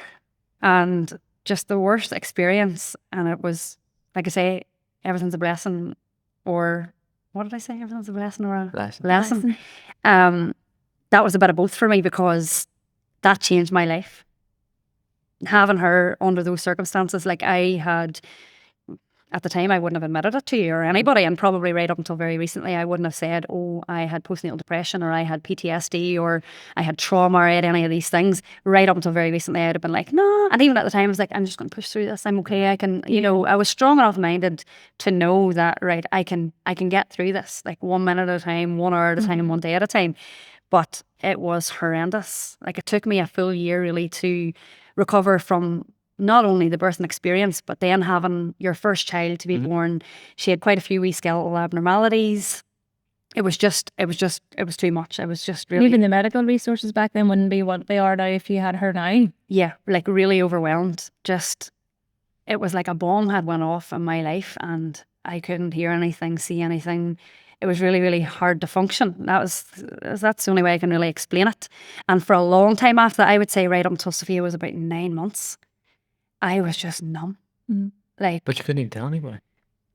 and just the worst experience. And it was, like I say, everything's a blessing, or what did I say? Everything's a blessing or a lesson. That was a bit of both for me because that changed my life. Having her under those circumstances, like I had, at the time, I wouldn't have admitted it to you or anybody, and probably right up until very recently, I wouldn't have said, oh, I had postnatal depression or I had PTSD or I had trauma or I had any of these things. Right up until very recently, I'd have been like, no. And even at the time, I was like, I'm just going to push through this. I'm okay. I can, I was strong enough minded to know that, right, I can get through this, like 1 minute at a time, 1 hour at a time, 1 day at a time. But it was horrendous. Like it took me a full year really to recover from not only the birthing experience, but then having your first child to be born. She had quite a few wee skeletal abnormalities. It was too much. It was just really... Even the medical resources back then wouldn't be what they are now if you had her now. Yeah, like really overwhelmed. Just, it was like a bomb had went off in my life and I couldn't hear anything, see anything. It was really, really hard to function. That's the only way I can really explain it. And for a long time after that, I would say right up until Sophia was about 9 months, I was just numb. Like, but you couldn't even tell anybody.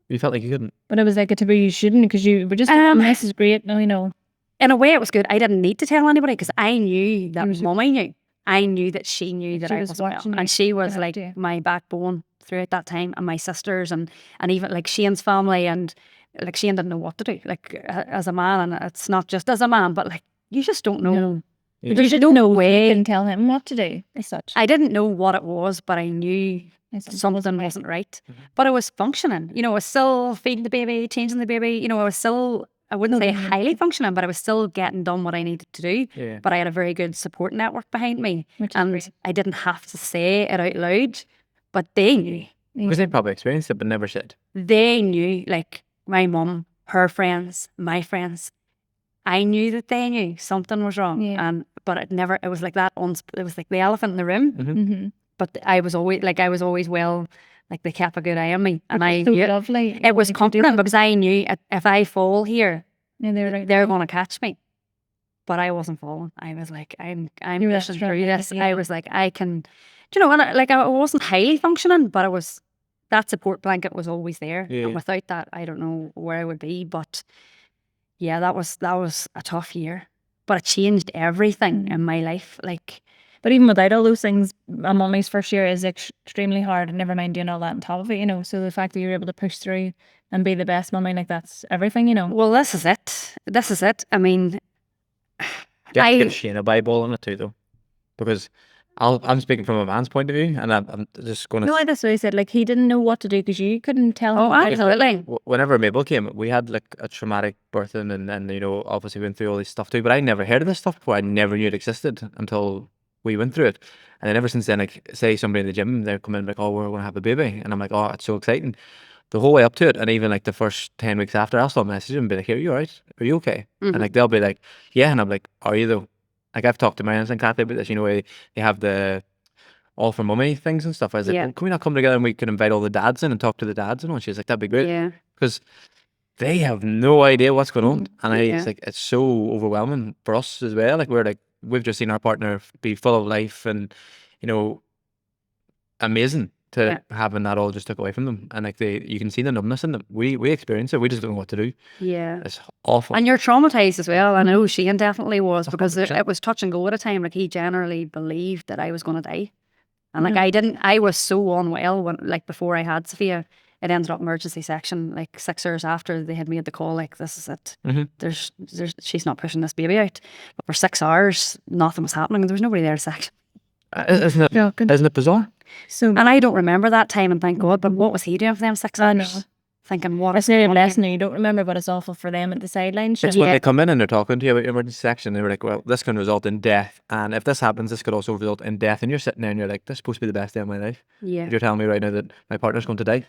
You felt like you couldn't. But it was like a taboo you shouldn't, because you were just, this is great. No, in a way it was good. I didn't need to tell anybody because I knew that Mummy knew. I knew that she knew that I was well. And she was like my backbone throughout that time, and my sisters and even like Shane's family, and like Shane didn't know what to do, like as a man, and it's not just as a man, but like you just don't know. No. You should no way and tell him what to do as such. I didn't know what it was, but I knew something wasn't right. But I was functioning. I was still feeding the baby, changing the baby. I was still, I wouldn't say highly functioning, but I was still getting done what I needed to do. Yeah. But I had a very good support network behind me, and I didn't have to say it out loud, but they knew. Because they probably experienced it, but never said. They knew, like my mum, her friends, my friends. I knew that they knew something was wrong, but it was like that. It was like the elephant in the room. But I was always well, like they kept a good eye on me, and lovely. It was comforting because I knew if I fall here, they're going to catch me. But I wasn't falling. I was like, I'm pushing through this. I was like, I can, and I wasn't highly functioning, but that support blanket was always there. Yeah. And without that, I don't know where I would be. But yeah, that was a tough year. But it changed everything in my life. But even without all those things, a mummy's first year is extremely hard, and never mind doing all that on top of it, So the fact that you're able to push through and be the best mummy, like that's everything, Well, this is it. I mean, you have to get Shane a Bible on it too, though, because I'm speaking from a man's point of view, and I'm just going to. No, that's what I said. Like he didn't know what to do because you couldn't tell him. Oh, absolutely. Whenever Mabel came, we had like a traumatic birthing, and obviously went through all this stuff too. But I never heard of this stuff before. I never knew it existed until we went through it. And then ever since then, like say somebody in the gym, they're coming like, oh, we're going to have a baby, and I'm like, oh, it's so exciting. The whole way up to it, and even like the first 10 weeks after, I'll still message them and be like, are you all right? Are you okay? And like they'll be like, yeah, and I'm like, are you though? Like I've talked to my aunts and Kathy about this, they have the all for mummy things and stuff. I was like, well, can we not come together and we can invite all the dads in and talk to the dads and all? And she's like, that'd be great. Yeah. Because they have no idea what's going on. And it's like, it's so overwhelming for us as well. Like we've just seen our partner be full of life and, amazing to having that all just took away from them. And like you can see the numbness in them. We experience it. We just don't know what to do. Yeah. It's awful. And you're traumatized as well. I know Shane definitely was, because it was touch and go at a time. Like he generally believed that I was going to die. And like I was so unwell before I had Sophia. It ended up emergency section like 6 hours after they had made the call, like, this is it. There's she's not pushing this baby out. But for 6 hours, nothing was happening. There was nobody there to section. Isn't it bizarre? And I don't remember that time, and thank God, but what was he doing for them 6 hours? I know. Thinking, what? It's nearly a lesson you don't remember, but it's awful for them at the sidelines. It's when they come in and they're talking to you about your emergency section, they were like, well, this can result in death, and if this happens, this could also result in death. And you're sitting there and you're like, this is supposed to be the best day of my life. Yeah. You're telling me right now that my partner's going to die.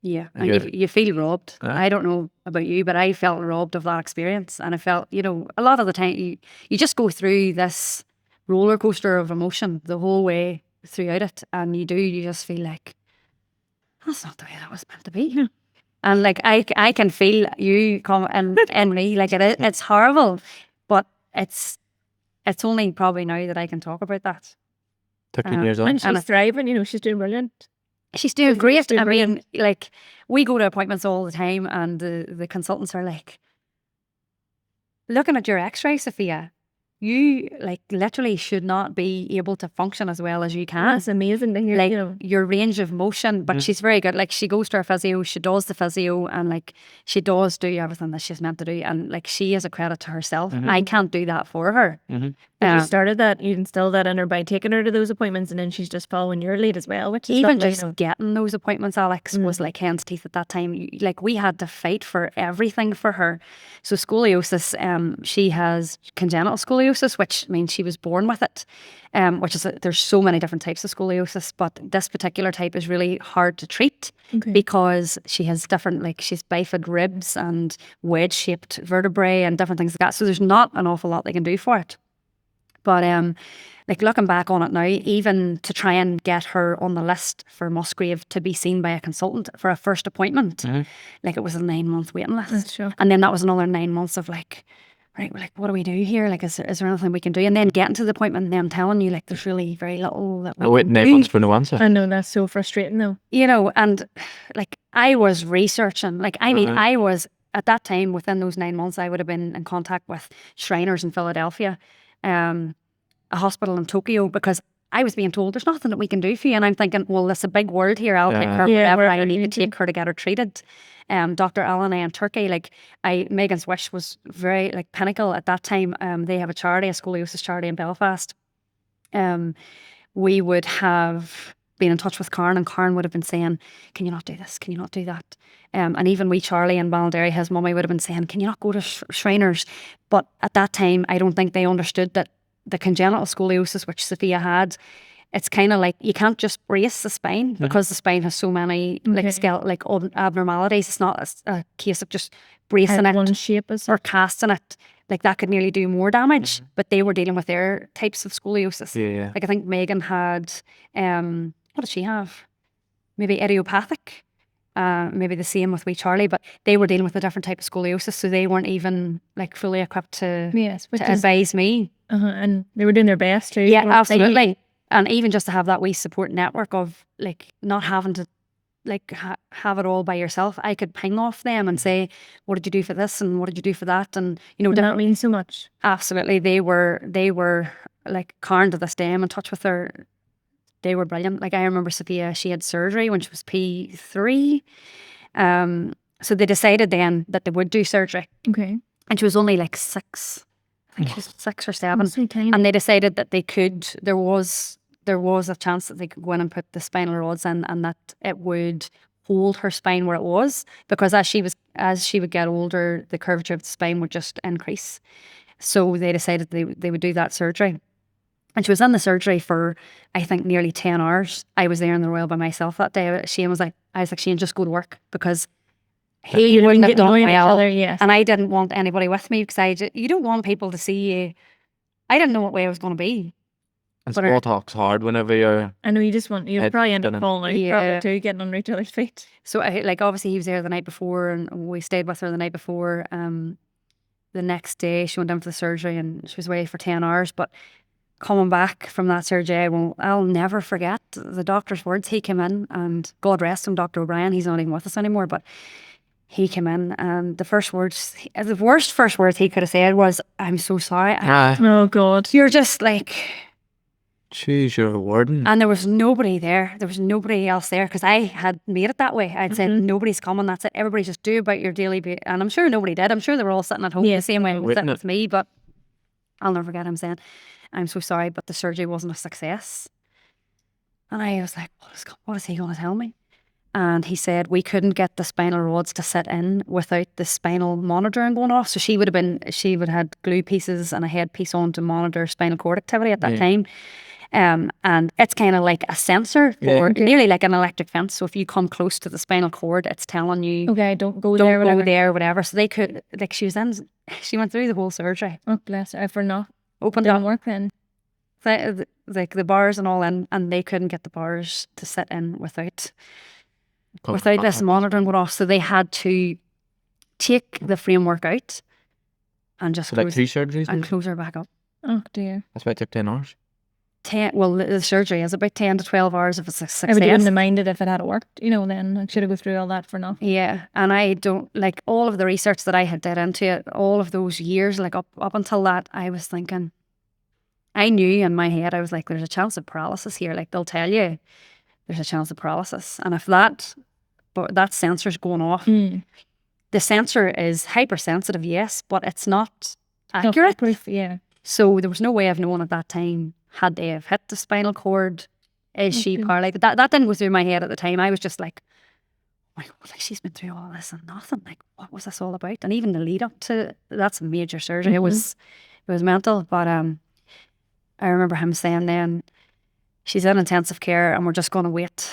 Yeah, and you feel robbed. I don't know about you, but I felt robbed of that experience. And I felt, a lot of the time you just go through this roller coaster of emotion the whole way throughout it, and you just feel like, that's not the way that was meant to be. And like I can feel you come and me, like it's horrible, but it's only probably now that I can talk about that. 13 years on. And she's thriving, she's doing brilliant. She's doing great. I mean, like, we go to appointments all the time, and the consultants are like, looking at your x-ray, Sophia, you like literally should not be able to function as well as you can. That's amazing to hear. Like your range of motion, but she's very good. Like she goes to her physio, she does the physio, and like she does do everything that she's meant to do. And like she is a credit to herself. I can't do that for her. You started that, you instilled that in her by taking her to those appointments, and then she's just following your lead as well. Which is even just getting those appointments, Alex, was like hen's teeth at that time. Like we had to fight for everything for her. So scoliosis, she has congenital scoliosis, which means she was born with it. Which is there's so many different types of scoliosis, but this particular type is really hard to treat because she has different, like she's bifid ribs and wedge-shaped vertebrae and different things like that. So there's not an awful lot they can do for it. But like looking back on it now, even to try and get her on the list for Musgrave to be seen by a consultant for a first appointment, like it was a 9-month waiting list. And then that was another 9 months of like, right, like, what do we do here? Like, is there anything we can do? And then getting to the appointment and them telling you, like, there's really very little that we can waiting 9 months for no answer. I know, that's so frustrating though. And like, I was researching, like, I mean, I was, at that time, within those 9 months, I would have been in contact with Shriners in Philadelphia, a hospital in Tokyo, because I was being told there's nothing that we can do for you. And I'm thinking, well, there's a big world here. I'll take her wherever I need to take her to get her treated. Dr. Alana in Turkey, like Megan's Wish was very like pinnacle at that time. They have a charity, a scoliosis charity in Belfast. We would have been in touch with Karen, and Karen would have been saying, can you not do this? Can you not do that? And even wee Charlie in Ballinderry, his mummy would have been saying, can you not go to Shriners? But at that time, I don't think they understood that the congenital scoliosis, which Sophia had, it's kind of like you can't just brace the spine because the spine has so many abnormalities. It's not a case of just bracing it one shape or casting it. like that could nearly do more damage, but they were dealing with their types of scoliosis. Yeah. Like I think Megan had, what did she have? Maybe idiopathic. Maybe the same with wee Charlie, but they were dealing with a different type of scoliosis, so they weren't even like fully equipped to advise me. And they were doing their best too. Yeah, absolutely. And even just to have that wee support network of like not having to like have it all by yourself. I could ping off them and say, what did you do for this and what did you do for that? And you know, that means so much. Absolutely. They were like Karen to this day, I'm in touch with her. They were brilliant. Like I remember Sophia, she had surgery when she was P3. So they decided then that they would do surgery. Okay. And she was only like 6. I think she was 6 or 7. So tiny. And they decided that they could, there was a chance that they could go in and put the spinal rods in and that it would hold her spine where it was, because as she would get older, the curvature of the spine would just increase. So they decided they would do that surgery. And she was in the surgery for, I think, nearly 10 hours. I was there in the Royal by myself that day. Shane was like, Shane, just go to work, because he wouldn't have done well. Yes. And I didn't want anybody with me, because you don't want people to see you. I didn't know what way I was going to be. And small talk's hard whenever you're... I know, you probably end up falling out too, getting under each other's feet. So obviously he was there the night before and we stayed with her the night before. The next day she went in for the surgery and she was away for 10 hours. But coming back from that surgery, I'll never forget the doctor's words. He came in, and God rest him, Dr. O'Brien, he's not even with us anymore, but he came in and the worst first words he could have said was, I'm so sorry. Oh God. You're just like... Choose your warden. And there was nobody there. There was nobody else there, because I had made it that way. I'd said, nobody's coming, that's it. Everybody just do about your daily bit. And I'm sure nobody did. I'm sure they were all sitting at home the same way sitting with me. But I'll never forget him saying, I'm so sorry, but the surgery wasn't a success. And I was like, what is he going to tell me? And he said, we couldn't get the spinal rods to sit in without the spinal monitoring going off. So she would have had glue pieces and a headpiece on to monitor spinal cord activity at that time. And it's kind of like a sensor, or nearly like an electric fence. So if you come close to the spinal cord, it's telling you, okay, don't go there, whatever. So they could, like, she went through the whole surgery. Oh, bless her. For not opened didn't up work then. Like the bars and all in, and they couldn't get the bars to sit in without this monitoring going off. So they had to take the framework out and just like 2 surgeries and close her back up. Oh dear. That's about 10 hours. The surgery is about 10 to 12 hours if it's a success. I wouldn't have minded if it had worked, then I should have gone through all that for nothing. Yeah, and I don't, like, all of the research that I had did into it, all of those years, like up until that, I was thinking, I knew in my head, I was like, there's a chance of paralysis here. Like, they'll tell you there's a chance of paralysis. And if that sensor's going off, the sensor is hypersensitive, yes, but it's not accurate. Yeah. So there was no way of knowing at that time, had they have hit the spinal cord, is she paralyzed? That didn't go through my head at the time. I was just like, oh my God, like, she's been through all this and nothing. Like, what was this all about? And even the lead up to that's a major surgery. It was mental. But I remember him saying then, she's in intensive care and we're just going to wait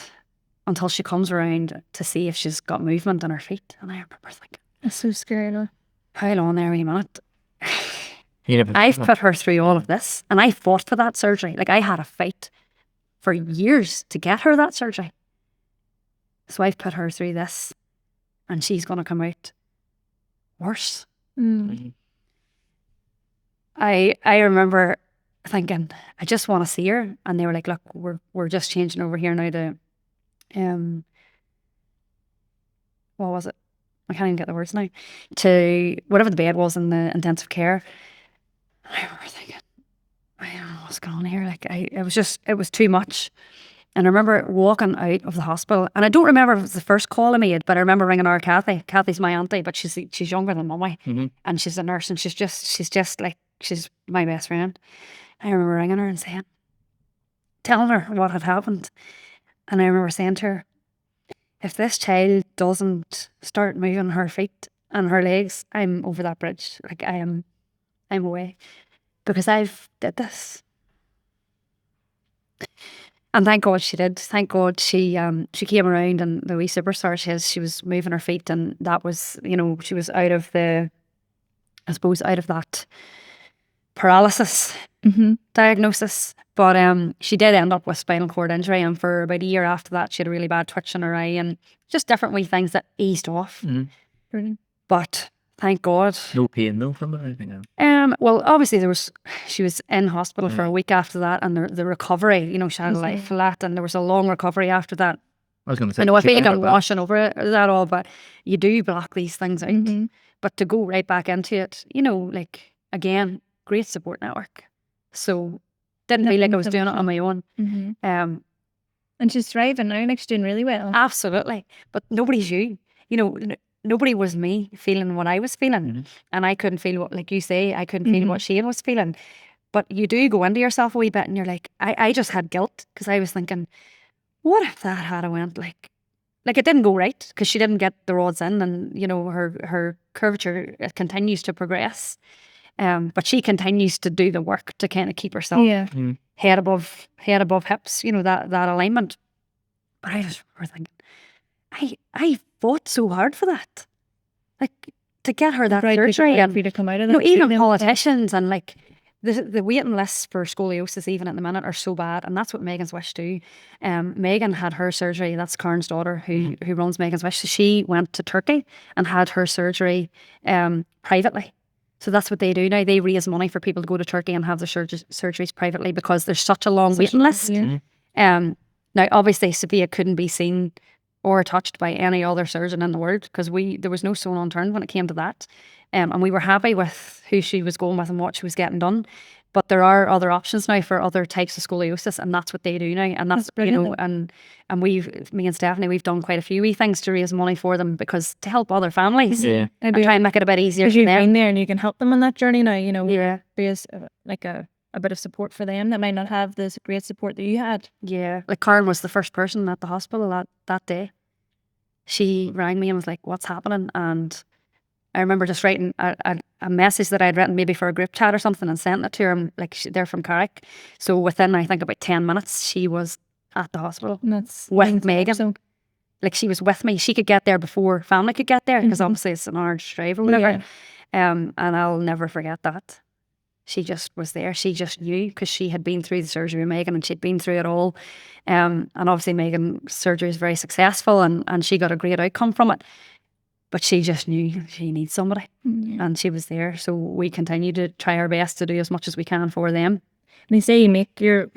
until she comes around to see if she's got movement in her feet. And I remember thinking, that's so scary. Hold on there a minute. I've put her through all of this, and I fought for that surgery. Like, I had a fight for years to get her that surgery. So I've put her through this, and she's going to come out worse. I remember thinking, I just want to see her, and they were like, look, we're just changing over here now to what was it? I can't even get the words now. To whatever the bed was in the intensive care. I remember thinking, I don't know what's going on here. Like, it was too much. And I remember walking out of the hospital, and I don't remember if it was the first call I made, but I remember ringing our Kathy. Kathy's my auntie, but she's younger than Mummy, and she's a nurse, and she's just like, she's my best friend. I remember ringing her and telling her what had happened, and I remember saying to her, if this child doesn't start moving her feet and her legs, I'm over that bridge. Like, I'm away, because I've did this. And thank God she did. Thank God she came around, and the wee superstar she was moving her feet, and that was, she was out of the I suppose, out of that paralysis diagnosis. But she did end up with spinal cord injury, and for about a year after that, she had a really bad twitch in her eye and just different wee things that eased off. Brilliant. But thank God. No pain though from it or anything else? Well, obviously she was in hospital for a week after that, and the recovery, you know, she had a life flat, and there was a long recovery after that. I was going to say, I know I feel like I'm washing over it that all, but you do block these things out. But to go right back into it, you know, like, again, great support network. So didn't feel like I was doing it on my own. And she's thriving now, like she's doing really well. Absolutely. But nobody's you. You know, nobody was me feeling what I was feeling. And I couldn't feel what, like you say, I couldn't feel what Shane was feeling. But you do go into yourself a wee bit and you're like, I just had guilt because I was thinking, what if that had a went like it didn't go right because she didn't get the rods in, and you know her curvature continues to progress, but she continues to do the work to kind of keep herself head above hips, you know, that alignment. But I just remember thinking, I fought so hard for that, like to get her that surgery and for you to come out of that. You know, even politicians and like. The waiting lists for scoliosis even at the minute are so bad, and that's what Megan's Wish do. Megan had her surgery. That's Karen's daughter who runs Megan's Wish. So she went to Turkey and had her surgery privately. So that's what they do now. They raise money for people to go to Turkey and have their surgeries privately because there's such a long waiting list. Now, obviously, Sophia couldn't be seen or touched by any other surgeon in the world because there was no stone unturned when it came to that. And we were happy with who she was going with and what she was getting done. But there are other options now for other types of scoliosis, and that's what they do now. And that's you know, and me and Stephanie, we've done quite a few wee things to raise money for them because to help other families. Yeah. And try and make it a bit easier. Because you've been there and you can help them on that journey now, you know. Yeah. Be like a bit of support for them that might not have this great support that you had. Yeah. Like Karen was the first person at the hospital that day. She rang me and was like, what's happening? And I remember just writing a message that I'd written maybe for a group chat or something and sent it to her. Like they're from Carrick. So within, I think, about 10 minutes, she was at the hospital And that's with Megan. So. Like she was with me. She could get there before family could get there because obviously it's an hour's drive or whatever. And I'll never forget that. She just was there. She just knew because she had been through the surgery with Megan and she'd been through it all. And obviously Megan's surgery is very successful and she got a great outcome from it. But she just knew she needs somebody and she was there. So we continue to try our best to do as much as we can for them. And they say you make your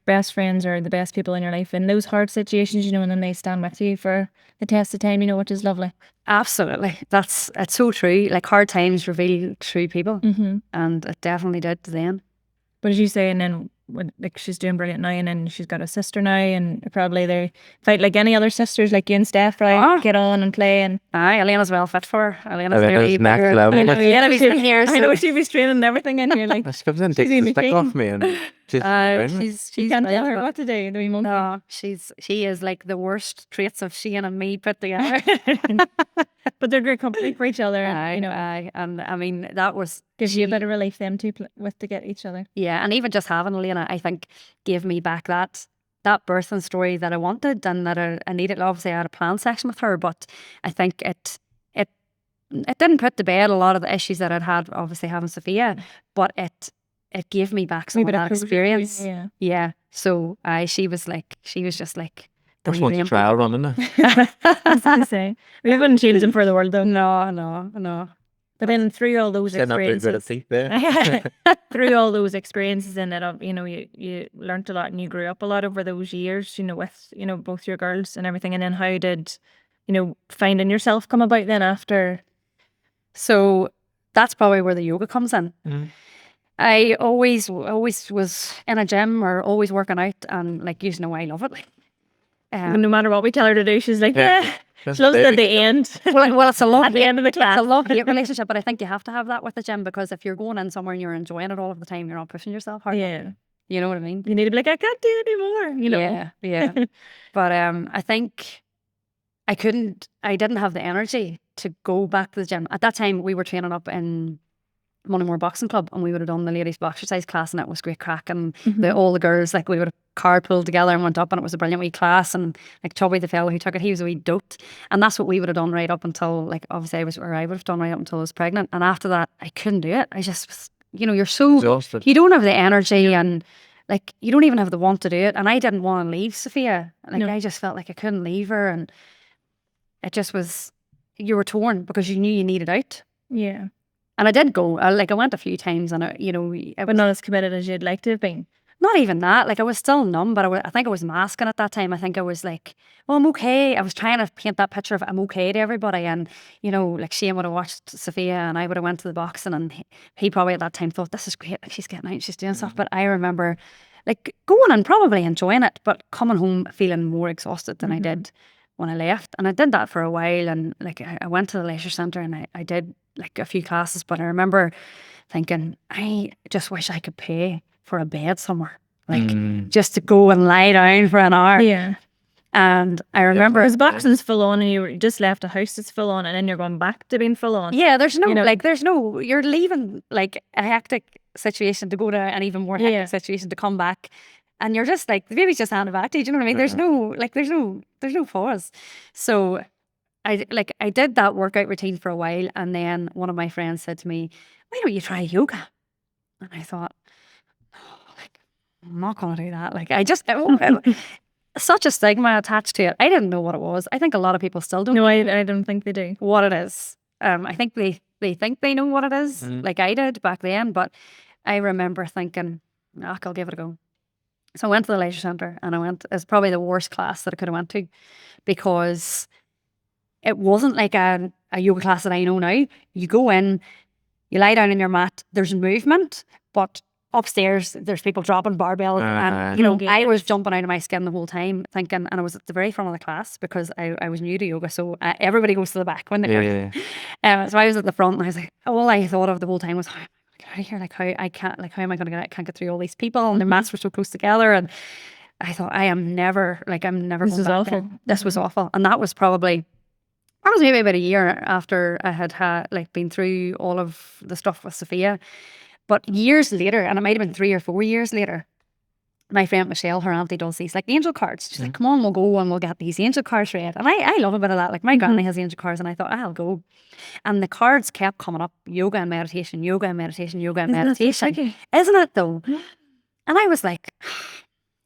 best friends or the best people in your life in those hard situations, you know, and then they stand with you for the test of time, you know, which is lovely. Absolutely. It's so true. Like hard times reveal true people. And it definitely did then. But as you say, and then like she's doing brilliant now, and then she's got a sister now, and probably they fight like any other sisters, like you and Steph, right? Get on and play, and Elena's well fit for her. Elena's next level. I know she was training and everything, and you're like, she comes in, takes the stick off me, and she can't tell her what to do. No, she is like the worst traits of Shane and me put together. But they're great company for each other, you know. And I mean that gives you a bit of relief them two with to get each other. Yeah, and even just having Elena, I think, gave me back that birthing story that I wanted and that I needed. Obviously, I had a plan section with her, but I think it didn't put to bed a lot of the issues that I'd had. Obviously, having Sophia, but it gave me back some of that experience. Yeah. So she was just like. First one's a trial run, isn't it? I was going to say. We wouldn't change them for the world, though. No. But then through all those experiences, through all those experiences, and that you know, you learnt a lot and you grew up a lot over those years, you know, with both your girls and everything. And then how did finding yourself come about then after? So that's probably where the yoga comes in. I always was in a gym or always working out, and like I love it. No matter what we tell her to do, she's like, she loves it at the end. Well, it's a love at the end of the class. It's a love-hate relationship, but I think you have to have that with the gym because if you're going in somewhere and you're enjoying it all of the time, you're not pushing yourself hard. Yeah. You know what I mean? You need to be like, I can't do it anymore. You know? Yeah. But I think I didn't have the energy to go back to the gym. At that time, we were training up in Moneymore Boxing Club, and we would have done the ladies' exercise class, and it was great crack. And all the girls, like, we would have carpooled together and went up, and it was a brilliant wee class. And like Chubby, the fellow who took it, he was a wee dote, and that's what we would have done right up until, like, obviously I would have done right up until I was pregnant. And after that, I couldn't do it. I just was, you're so exhausted. You don't have the energy, and like, you don't even have the want to do it. And I didn't want to leave Sophia. Like, I just felt like I couldn't leave her, and it just was, you were torn because you knew you needed out. Yeah. And I did go, I went a few times, and I but not as committed as you'd like to have been. Not even that. Like, I was still numb, but I think I was masking at that time. I think I was like, well, I'm okay. I was trying to paint that picture of I'm okay to everybody. And, like, Shane would have watched Sophia, and I would have went to the boxing, and he probably at that time thought, this is great. Like, she's getting out, she's doing stuff. But I remember, like, going and probably enjoying it, but coming home feeling more exhausted than I did when I left. And I did that for a while, and like, I went to the leisure centre, and I did like a few classes, but I remember thinking, I just wish I could pay for a bed somewhere, like just to go and lie down for an hour. Yeah. And I remember, because boxing's full on, and you just left a house that's full on, and then you're going back to being full on. Yeah, there's no you're leaving like a hectic situation to go to an even more hectic situation to come back, and you're just like, the baby's just handed back to you. Do you know what I mean? There's no pause. So I did that workout routine for a while, and then one of my friends said to me, why don't you try yoga? And I thought, I'm not going to do that. Like, I just, such a stigma attached to it. I didn't know what it was. I think a lot of people still don't know. I don't think they do. What it is. I think they think they know what it is, like I did back then, but I remember thinking, I'll give it a go. So I went to the leisure centre, and it's probably the worst class that I could have went to, because it wasn't like a yoga class that I know now. You go in, you lie down on your mat, there's movement, but upstairs there's people dropping barbells, and I was jumping out of my skin the whole time, thinking, and I was at the very front of the class because I was new to yoga, so everybody goes to the back when they so I was at the front, and I was like, all I thought of the whole time was, how am I going to get out of here? Like, how am I going to I can't get through all these people, and their mats were so close together, and I thought, I'm never this was awful there. This was awful. And that was maybe about a year after I had been through all of the stuff with Sophia. But years later, and it might have been 3 or 4 years later, my friend Michelle, her auntie, does these like angel cards. She's like, come on, we'll go and we'll get these angel cards read. And I love a bit of that. Like, my granny has angel cards, and I thought, I'll go. And the cards kept coming up, yoga and meditation, yoga and meditation, yoga and meditation. Isn't it though? And I was like,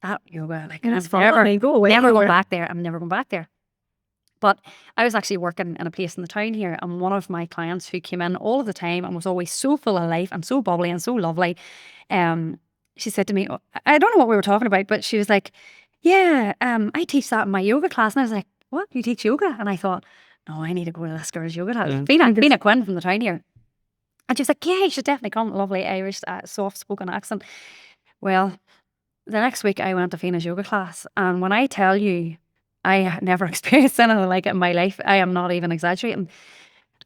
that yoga, like, I'm never going back there. I'm never going back there. But I was actually working in a place in the town here, and one of my clients who came in all of the time and was always so full of life and so bubbly and so lovely, she said to me, I don't know what we were talking about, but she was like, yeah, I teach that in my yoga class. And I was like, what? You teach yoga? And I thought, no, I need to go to this girl's yoga class. Bina Quinn from the town here. And she was like, yeah, you should definitely come. Lovely Irish, soft-spoken accent. Well, the next week I went to Fina's yoga class, and when I tell you, I had never experienced anything like it in my life. I am not even exaggerating.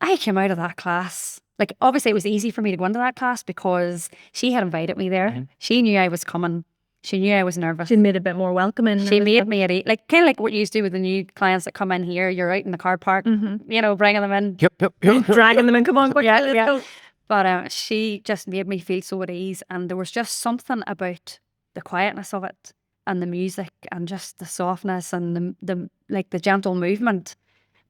I came out of that class, like, obviously it was easy for me to go into that class because she had invited me there. She knew I was coming. She knew I was nervous. She made it a bit more welcoming. She made me at ease, like, kind of like what you used to do with the new clients that come in here. You're out in the car park, bringing them in. Yep. Dragging them in, come on, quick. Yeah. But she just made me feel so at ease, and there was just something about the quietness of it, and the music, and just the softness, and the gentle movement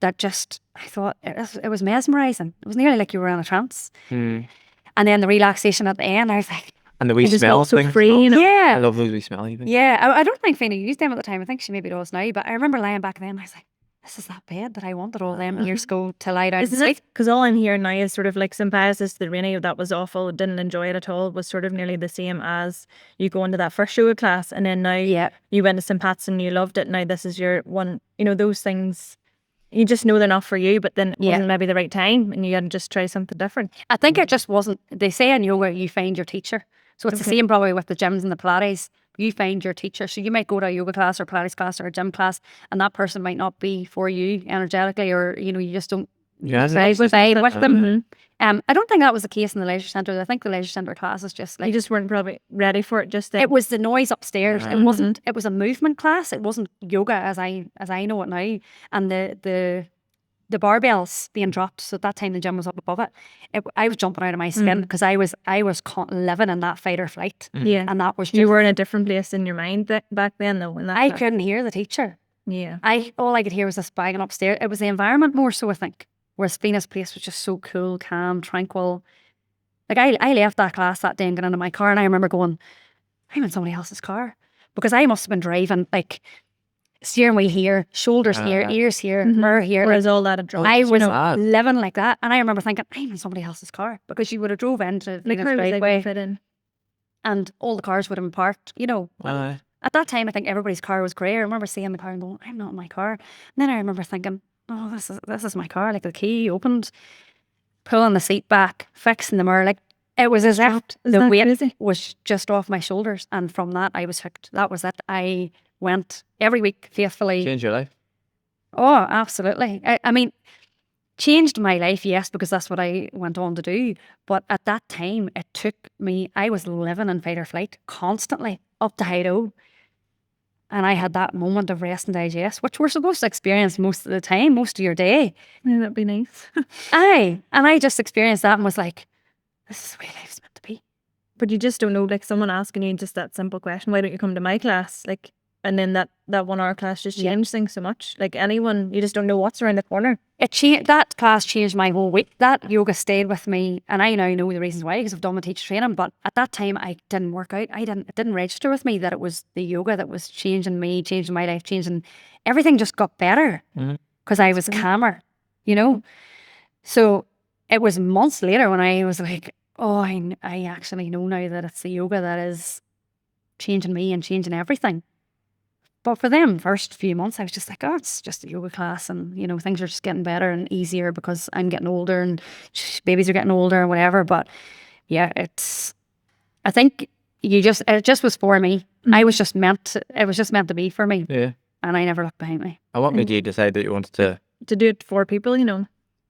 that just, I thought it was mesmerising. It was nearly like you were in a trance. And then the relaxation at the end, I was like, and the wee smell so thing. Free, Yeah. I love those wee smelly things. Yeah. I don't think Fina used them at the time. I think she maybe does now, but I remember lying back then, I was like, this is that bed that I wanted all them years ago to lie down and sleep. Because all I'm hearing now is sort of like sympathies to Renee, that was awful, didn't enjoy it at all, was sort of nearly the same as you go into that first yoga class, and then now you went to St. Pat's and you loved it. Now this is your one, those things, you just know they're not for you, but then it wasn't maybe the right time, and you had to just try something different. I think it just wasn't. They say in yoga you find your teacher. So it's the same probably with the gyms and the Pilates. You find your teacher. So you might go to a yoga class or Pilates class or a gym class, and that person might not be for you energetically, or you just don't vibe with them. I don't think that was the case in the leisure centre. I think the leisure centre class is just like, you just weren't probably ready for it. Just it was the noise upstairs. It wasn't. It was a movement class. It wasn't yoga as I know it now. And the the barbells being dropped. So at that time the gym was up above it. I was jumping out of my skin because I was living in that fight or flight. Yeah. And that was just, you were in a different place in your mind back then though. I couldn't hear the teacher. Yeah. All I could hear was this banging upstairs. It was the environment more so, I think. Whereas Venus Place was just so cool, calm, tranquil. Like I left that class that day and got into my car, and I remember going, I'm in somebody else's car. Because I must have been driving like steering wheel here, shoulders here, ears here, mirror here. Whereas all that had dropped. I was living like that, and I remember thinking, I'm in somebody else's car, because you would have drove into like Venus driveway, fit in. and all the cars would have been parked. At that time, I think everybody's car was grey. I remember seeing the car and going, I'm not in my car. And then I remember thinking, oh, this is my car. Like the key opened, pulling the seat back, fixing the mirror. Like it was as if the weight was just off my shoulders, and from that I was hooked. That was it. I went every week faithfully. Changed your life? Oh, absolutely. I mean, changed my life, yes, because that's what I went on to do. But at that time, it took me, I was living in fight or flight constantly up to Hido. And I had that moment of rest and digest, which we're supposed to experience most of the time, most of your day. Yeah, that'd be nice. And I just experienced that and was like, this is the way life's meant to be. But you just don't know, like someone asking you just that simple question, why don't you come to my class? Like, and then that 1 hour class just changed things so much. Like anyone, you just don't know what's around the corner. That class changed my whole week. That yoga stayed with me, and I now know the reasons why, because I've done my teacher training. But at that time, I didn't work out. It didn't register with me that it was the yoga that was changing me, changing my life, changing everything. Just got better because I was calmer, So it was months later when I was like, oh, I actually know now that it's the yoga that is changing me and changing everything. But for them first few months, I was just like, oh, it's just a yoga class, and things are just getting better and easier because I'm getting older and babies are getting older and whatever. But yeah, I think it just was for me. It was just meant to be for me. Yeah. And I never looked behind me. And what made you decide that you wanted to do it for people,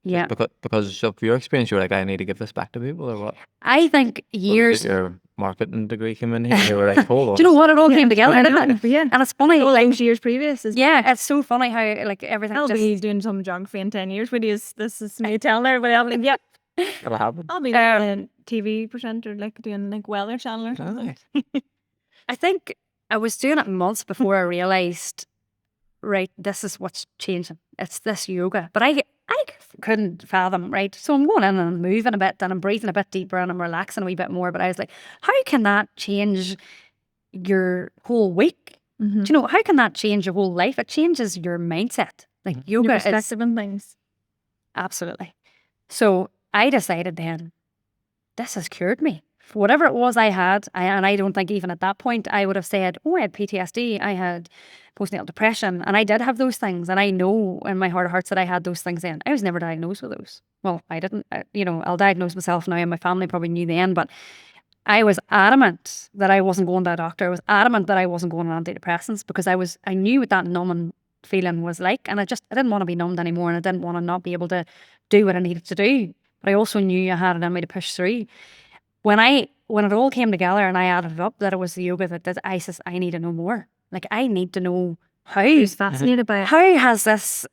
Yeah. Because of your experience, you were like, I need to give this back to people, or what? I think years. Your marketing degree came in here. You were like, hold on. Do you know what? It all came together. Yeah. And it's funny. All those years previous. It's so funny how everything. He's doing some geography in 10 years. But this is me telling everybody. I'll be like, yeah. It'll happen. I'll be a TV presenter, doing weather channel or something. I think I was doing it months before I realised, right, this is what's changing. It's this yoga. But I couldn't fathom, right? So I'm going in and I'm moving a bit and I'm breathing a bit deeper and I'm relaxing a wee bit more. But I was like, how can that change your whole week? Do you know, how can that change your whole life? It changes your mindset. Like yoga your perspective and things. Absolutely. So I decided then, this has cured me. For whatever it was I had, and I don't think even at that point I would have said, oh, I had PTSD, I had postnatal depression, and I did have those things, and I know in my heart of hearts that I had those things then. I was never diagnosed with those. Well, I didn't, I'll diagnose myself now, and my family probably knew then, but I was adamant that I wasn't going to a doctor. I was adamant that I wasn't going on antidepressants because I knew what that numbing feeling was like, and I didn't want to be numbed anymore, and I didn't want to not be able to do what I needed to do. But I also knew I had it in me to push through. When it all came together and I added it up that it was the yoga that did, I said, I need to know more. Like, I need to know how. I was fascinated by it. How has this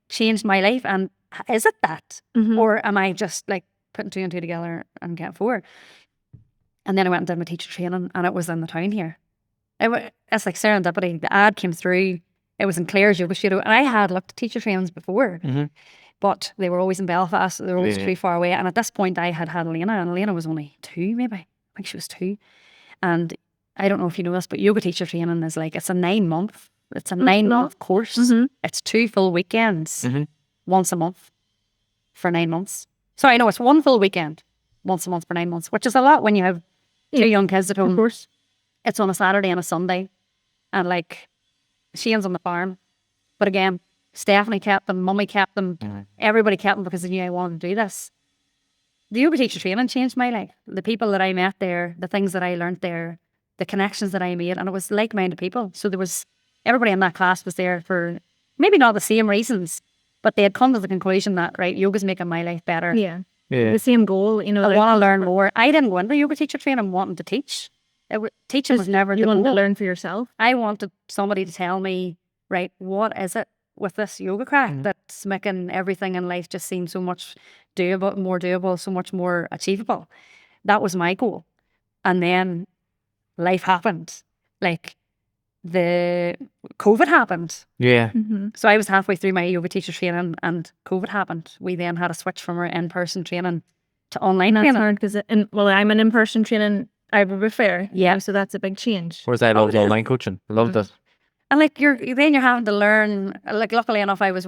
changed my life? And is it that? Or am I just putting 2 and 2 together and getting 4? And then I went and did my teacher training, and it was in the town here. It's like serendipity. The ad came through. It was in Clare's yoga studio, and I had looked at teacher trainings before. But they were always in Belfast. They were always too far away. And at this point, I had Elena, and Elena was only 2, maybe. I think she was 2. And I don't know if you know this, but yoga teacher training is it's a 9-month. It's a 9-month course. It's 2 full weekends once a month for 9 months. So I know it's 1 full weekend once a month for 9 months, which is a lot when you have 2 young kids at home. Of course. It's on a Saturday and a Sunday. And Shane's on the farm. But again, Stephanie kept them, Mummy kept them, everybody kept them because they knew I wanted to do this. The yoga teacher training changed my life. The people that I met there, the things that I learned there, the connections that I made, and it was like-minded people. So everybody in that class was there for maybe not the same reasons, but they had come to the conclusion that, right, yoga's making my life better. Yeah. The same goal, I want to learn more. I didn't go into yoga teacher training wanting to teach. Teaching was never the goal. You wanted to learn for yourself. I wanted somebody to tell me, right, what is it? with this yoga crack that's making everything in life just seem so much more doable, so much more achievable. That was my goal. And then life happened. Like the COVID happened. Yeah. So I was halfway through my yoga teacher training and COVID happened. We then had a switch from our in-person training to online That's training. hard because, I'm an in-person training, I would prefer. Yeah. So that's a big change. Whereas I loved online coaching. I loved it. And like you're having to learn, like luckily enough I was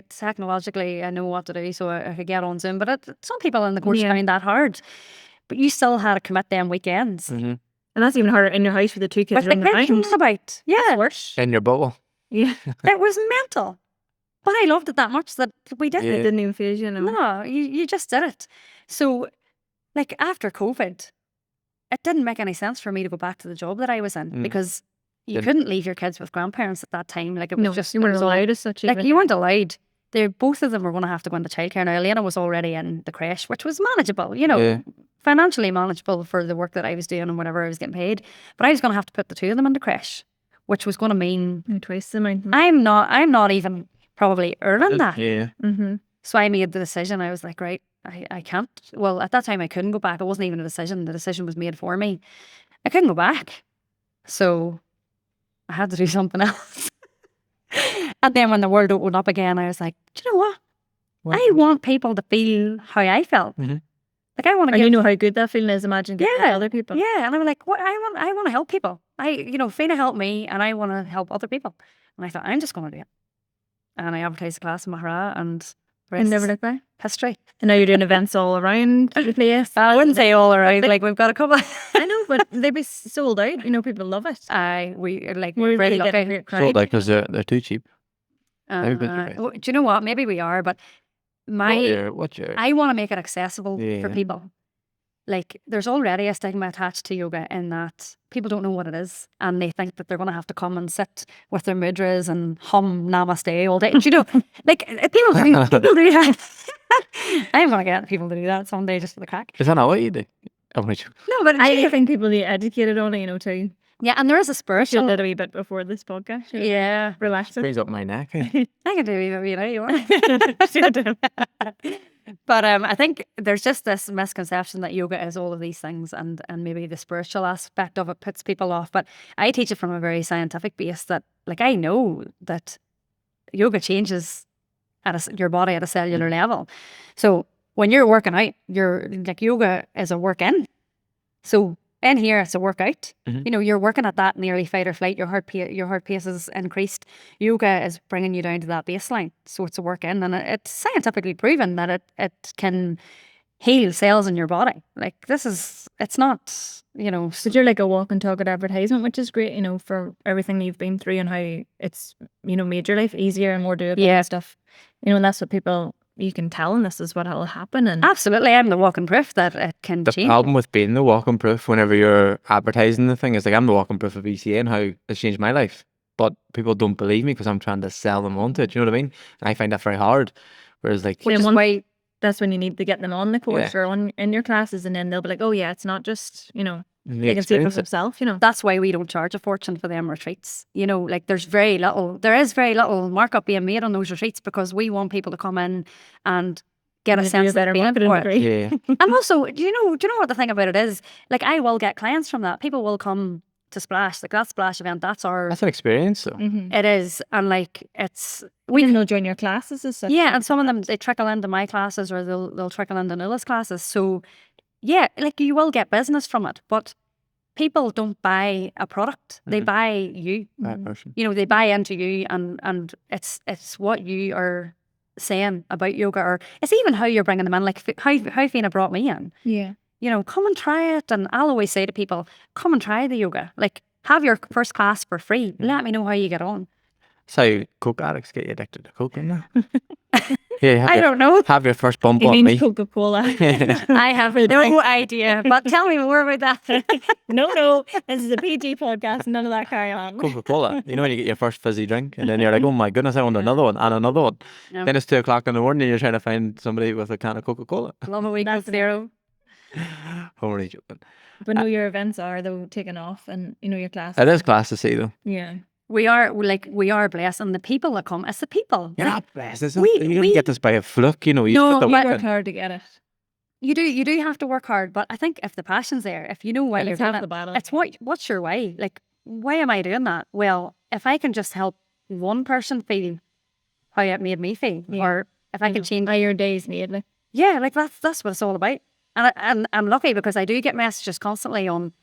technologically I know what to do so I could get on Zoom, but some people in the course find that hard. But you still had to commit them weekends. Mm-hmm. And that's even harder in your house with the two kids running around. About. Yeah. That's worse. In your bubble. Yeah. It was mental. But I loved it that much that we did it. It didn't even phase you, No, you just did it. So like after COVID, it didn't make any sense for me to go back to the job that I was in because you couldn't leave your kids with grandparents at that time. Like it was just you weren't allowed as such. Like you weren't allowed. Both of them were going to have to go into childcare. Now Elena was already in the creche, which was manageable, financially manageable for the work that I was doing and whatever I was getting paid. But I was going to have to put the two of them in the creche, which was going to mean twice the amount. I'm not even probably earning that. Yeah. Mm-hmm. So I made the decision. I was like, right, I can't. Well, at that time I couldn't go back. It wasn't even a decision. The decision was made for me. I couldn't go back. So I had to do something else. And then when the world opened up again, I was like, do you know what? I want people to feel how I felt. Mm-hmm. Like I want to. You know how good that feeling is. Imagine getting other people. Yeah, and I'm like, what? I want to help people. Fiona helped me, and I want to help other people. And I thought, I'm just going to do it. And I advertised a class in Magherafelt, and never looked back. History. And now you're doing events all around the place. I wouldn't say all around. Like we've got a couple. I know, but they'd be sold out. People love it. We're really lucky. Sold out because they're too cheap. Do you know what? Maybe we are, but I want to make it accessible for people. Like there's already a stigma attached to yoga in that people don't know what it is and they think that they're going to have to come and sit with their mudras and hum namaste all day. Like people do that. I'm going to get people to do that someday just for the crack. Is that not what you do? No, but I think people need educated on it, too. Yeah, and there is a spiritual. Did a wee bit before this podcast. Yeah, relaxing. Brings up my neck. I can do it, you want. But I think there's just this misconception that yoga is all of these things, and maybe the spiritual aspect of it puts people off. But I teach it from a very scientific base that, like, I know that yoga changes your body at a cellular level. So when you're working out, yoga is a work in. So in here, it's a workout. Mm-hmm. You're working at that nearly fight or flight. Your heart pace is increased. Yoga is bringing you down to that baseline. So it's a work in, and it's scientifically proven that it can heal cells in your body. Like it's not, So you're like a walk and talk advertisement, which is great, for everything you've been through and how it's, made your life easier and more doable and stuff. And that's what people. You can tell, and this is what will happen. And absolutely, I'm the walking proof that it can change. The problem with being the walking proof whenever you're advertising the thing is like I'm the walking proof of ECA and how it's changed my life. But people don't believe me because I'm trying to sell them onto it. Do you know what I mean? And I find that very hard. Whereas like, that's when you need to get them on the course or in your classes, and then they'll be like, oh yeah, it's not just they can see it for themselves. That's why we don't charge a fortune for them retreats. Like there is very little markup being made on those retreats because we want people to come in and get a sense of being for it. Yeah. And also, do you know what the thing about it is? Like I will get clients from that. People will come to Splash, like that Splash event. That's an experience though. Mm-hmm. It is, and like we join your classes as such. Yeah, and some of them they trickle into my classes or they'll trickle into Nuala's classes. So yeah, like you will get business from it, but people don't buy a product; they buy you. That person. They buy into you, and it's what you are saying about yoga, or it's even how you're bringing them in. Like how Fiona brought me in. Yeah. Come and try it. And I'll always say to people, come and try the yoga. Like, have your first class for free. Let me know how you get on. So, coke addicts get you addicted to coke, don't they? I don't know. Have your first bump on me. Coca-Cola. I have no idea. But tell me more about that. No. This is a PG podcast. None of that carry on. Coca-Cola. When you get your first fizzy drink and then you're like, oh my goodness, I want another one and another one. Yeah. Then it's 2 o'clock in the morning and you're trying to find somebody with a can of Coca-Cola. Love a week of zero. I'm really joking. But no, your events are though taking off, and your classes. It is class to see though. Yeah. we are blessed, and the people that come, it's the people. You're not blessed. You didn't get this by a fluke, you know. You No, put the You work work in. hard to get it. You do have to work hard, but I think if the passion's there, if you know why you're It's doing half it, the battle. it's what's your why? Like, why am I doing that? Well, if I can just help one person feel how it made me feel, or if I can change how your day's made, like. Yeah, like that's what it's all about. And I'm lucky because I do get messages constantly on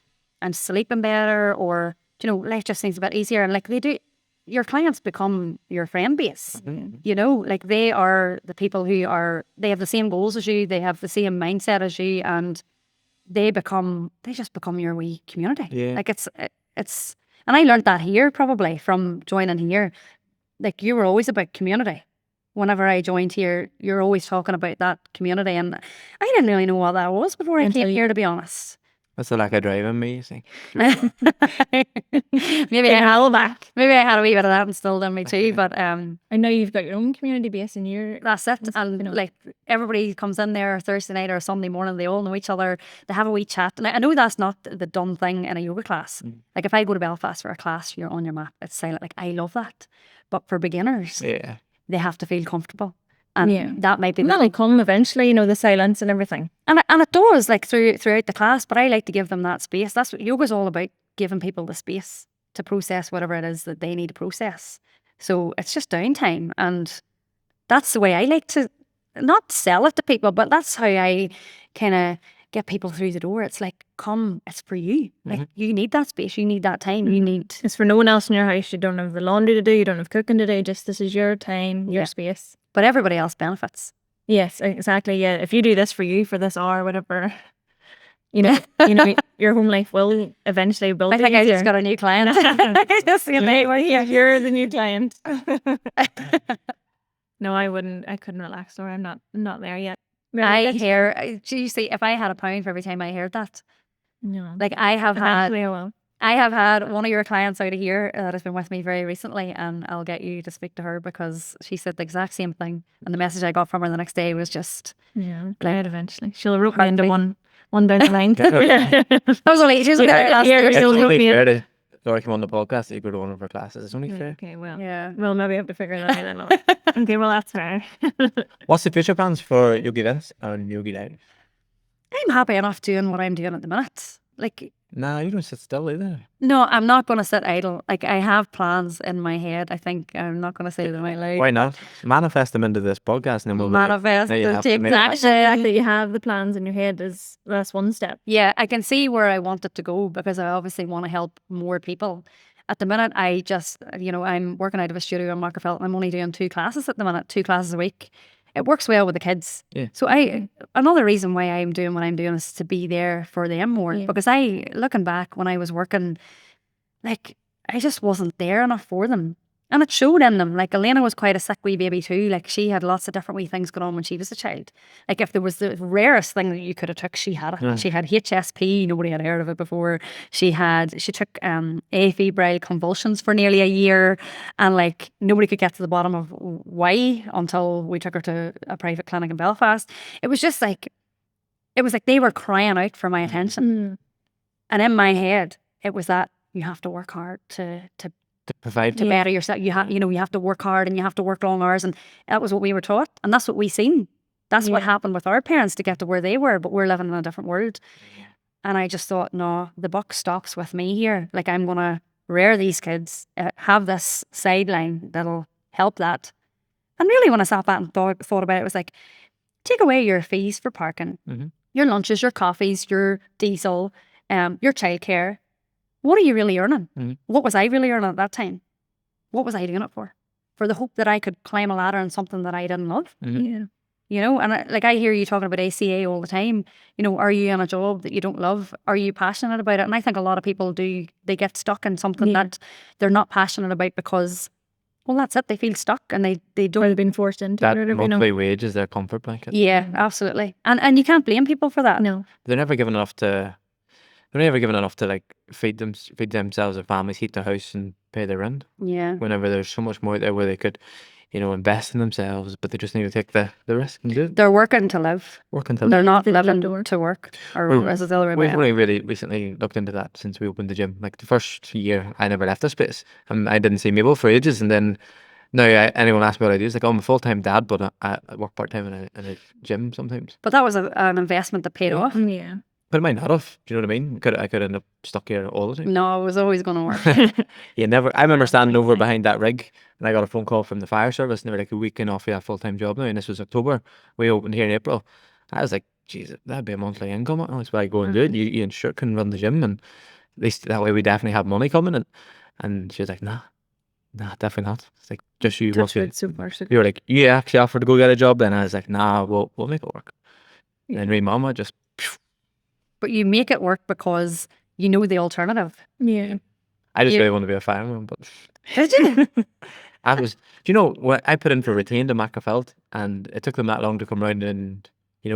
I'm sleeping better, or life just seems a bit easier. And like your clients become your friend base. Like they are the people who they have the same goals as you, they have the same mindset as you, and they just become your wee community. Yeah. Like it's and I learned that here probably from joining here. Like you were always about community. Whenever I joined here, you're always talking about that community, and I didn't really know what that was before I came here, to be honest. That's the lack of driving me, you see. Maybe I had a wee bit of that instilled in me too, but I know you've got your own community base and that's it. And like everybody comes in there Thursday night or Sunday morning, they all know each other, they have a wee chat. And I know that's not the done thing in a yoga class. Like if I go to Belfast for a class, you're on your mat, it's silent. Like I love that. But for beginners, they have to feel comfortable. And that might be that'll come eventually, the silence and everything. And it does, like throughout the class, but I like to give them that space. That's what yoga's all about, giving people the space to process whatever it is that they need to process. So it's just downtime, and that's the way I like to not sell it to people, but that's how I kind of get people through the door. It's like, come, it's for you. Like you need that space, you need that time, you need. It's for no one else in your house. You don't have the laundry to do, you don't have cooking to do. Just this is your time, your space. But everybody else benefits. Yes, exactly. Yeah, if you do this for you for this hour, whatever, your home life will eventually build. I think I just got a new client. You're the new client. No, I wouldn't. I couldn't relax, or I'm not there yet. Do you see, if I had £1 for every time I heard that, no, like I have had one of your clients out of here that has been with me very recently, and I'll get you to speak to her because she said the exact same thing, and the message I got from her the next day was just glad eventually she'll rope me into one down the line. That was only she's there last year. It's only fair to Laura came on the podcast. You go to one of her classes. It's only fair. Okay, well, well, maybe I have to figure that out. Okay, well, that's fair. What's the future plans for Yogi Diaries and Yogi Diaries? I'm happy enough doing what I'm doing at the minute. Like, nah, you don't sit still either. No, I'm not going to sit idle. Like, I have plans in my head. I think I'm not going to say them out loud. Why not? Manifest them into this podcast, and then we'll manifest. Exactly. You have the plans in your head. That's one step. Yeah, I can see where I want it to go because I obviously want to help more people. At the minute, I just, I'm working out of a studio in Magherafelt, and I'm only doing 2 classes at the minute, 2 classes a week. It works well with the kids. Yeah. So another reason why I'm doing what I'm doing is to be there for them more. Yeah. Because looking back when I was working, like I just wasn't there enough for them. And it showed in them. Like Elena was quite a sick wee baby too. Like she had lots of different wee things going on when she was a child. Like if there was the rarest thing that you could have took, she had it. Yeah. She had HSP. Nobody had heard of it before. She took afebrile convulsions for nearly a year, and like nobody could get to the bottom of why until we took her to a private clinic in Belfast. It was just like, they were crying out for my attention. And in my head, it was that you have to work hard to provide, to better yourself. You have to work hard and you have to work long hours, and that was what we were taught, and that's what we seen. That's what happened with our parents to get to where they were, but we're living in a different world. And I just thought, no, the buck stops with me here. Like I'm gonna rear these kids, have this sideline that'll help that. And really, when I sat back and thought about it, it was like, take away your fees for parking, your lunches, your coffees, your diesel, your childcare. What are you really earning? What was I really earning at that time? What was I doing it for? For the hope that I could climb a ladder in something that I didn't love? And I hear you talking about ACA all the time. Are you in a job that you don't love? Are you passionate about it? And I think a lot of people do. They get stuck in something that they're not passionate about because, well, that's it. They feel stuck and they don't. Or they've been forced into that it. monthly wage is their comfort blanket. Yeah, absolutely. And you can't blame people for that. No. They're never given enough to... They're never given enough to like feed themselves, their families, heat their house, and pay their rent. Yeah. Whenever there's so much more out there where they could, invest in themselves, but they just need to take the risk and do it. They're working to live. They're not living to work. Or as the other way We've around. only really recently looked into that since we opened the gym. Like the first year, I never left the space, and I didn't see Mabel for ages. And then now, anyone asks me what I do, it's like, I'm a full-time dad, but I work part-time in a gym sometimes. But that was an investment that paid off. Yeah. But it might not have. Do you know what I mean? I could end up stuck here all the time. No, it was always going to work. I remember standing over behind that rig, and I got a phone call from the fire service, and they were like, we can offer you a full-time job now. And this was October. We opened here in April. I was like, Jesus, that'd be a monthly income. That's why I go and do it. You and Stuart can run the gym, and at least that way we definitely have money coming. And she was like, nah, definitely not. It's like, just you. You were like, you actually offered to go get a job. Then I was like, nah, we'll make it work. Yeah. And then Mama just... But you make it work because you know the alternative. Yeah. I just really want to be a fireman, but... Did you? Do you know what I put in for retained in Magherafelt, and it took them that long to come around and,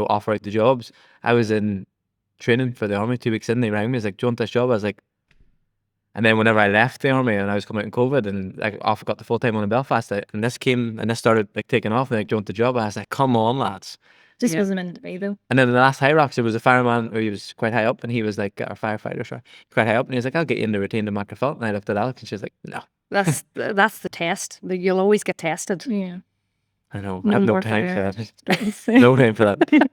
offer out the jobs. I was in training for the army 2 weeks in, they rang me, was like, do you want this job? I was like... And then whenever I left the army and I was coming out in COVID and I got the full-time one in Belfast, and this started like taking off, and like, do you want the job? I was like, come on, lads. Just wasn't meant to be though. And then in the last High Rocks, there was a fireman who was quite high up, and he was like, our firefighter, sorry, quite high up, and he was like, I'll get you in the retained in Magherafelt. And I looked at Alex, and she was like, no. That's the test. You'll always get tested. Yeah. I know. I have no time for that. No time for that.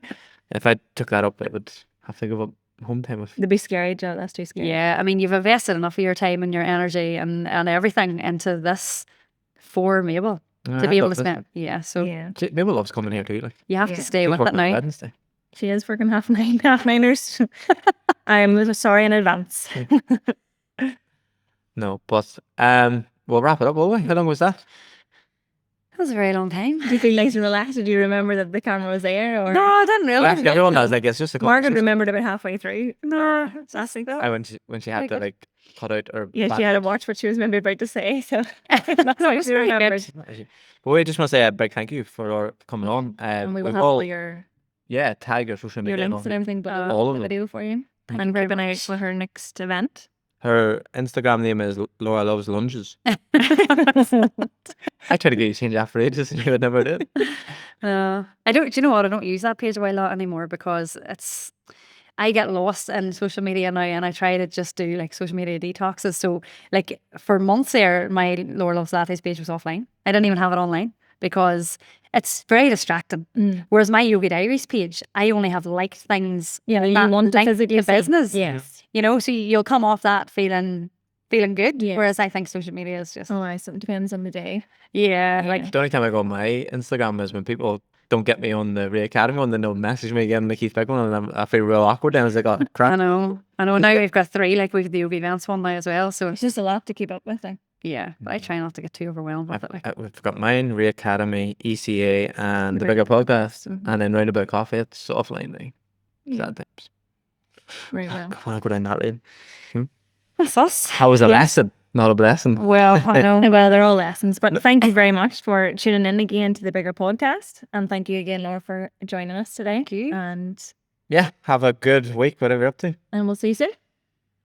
If I took that up, I would have to give up home time with. It'd be scary, Joe. That's too scary. Yeah, I mean, you've invested enough of your time and your energy and everything into this for Mabel to be able to spend. Yeah, so Mabel loves coming here too. Like, you have to stay with it now. Wednesday. She is working half niners. I'm sorry in advance. No, but we'll wrap it up, will we? How long was that? That was a very long time. Do you feel nice and relaxed? Did you remember that the camera was there? Or? No, I didn't really. Well, actually, everyone does. Like, it's just a Margaret remembered about halfway through. No, that's like that. When she had to like cut out her. Yeah, she had to watch what she was maybe about to say. So that's what she remembered. But we just want to say a big thank you for coming on. And we will have all your tag your social media, your links and everything, but all of the them. video for you. And we're going out for her next event. Her Instagram name is Laura Loves Lunges. I tried to get you to change that for ages, and you would never did. I don't. Do you know what? I don't use that page a lot anymore because I get lost in social media now, and I try to just do like social media detoxes. So, like for months there, my Laura Loves Lattes page was offline. I didn't even have it online because it's very distracting. Whereas my Yogi Diaries page, I only have liked things. Yeah, you want to physically business. Yes. So you'll come off that feeling good. Yeah. Whereas I think social media is just... Oh, it depends on the day. Yeah. Like the only time I go on my Instagram is when people don't get me on the Ray Academy one, then they'll message me again, the Keith Beck one, and I feel real awkward. Then I was like, oh, crap. I know. Now we've got 3, like we've the Yogi Dance one now as well. So it's just a lot to keep up with. Yeah, but I try not to get too overwhelmed with it. Like we've got mine, Ray Academy, ECA, and the Bigger Podcast, and then Roundabout Coffee. It's offline. Sad times. Right, well. I want to go down that lane. That's us. How was a lesson? Not a blessing. Well, I know. Well, they're all lessons. But thank you very much for tuning in again to the Bigger Podcast. And thank you again, Laura, for joining us today. Thank you. And yeah, have a good week, whatever you're up to. And we'll see you soon.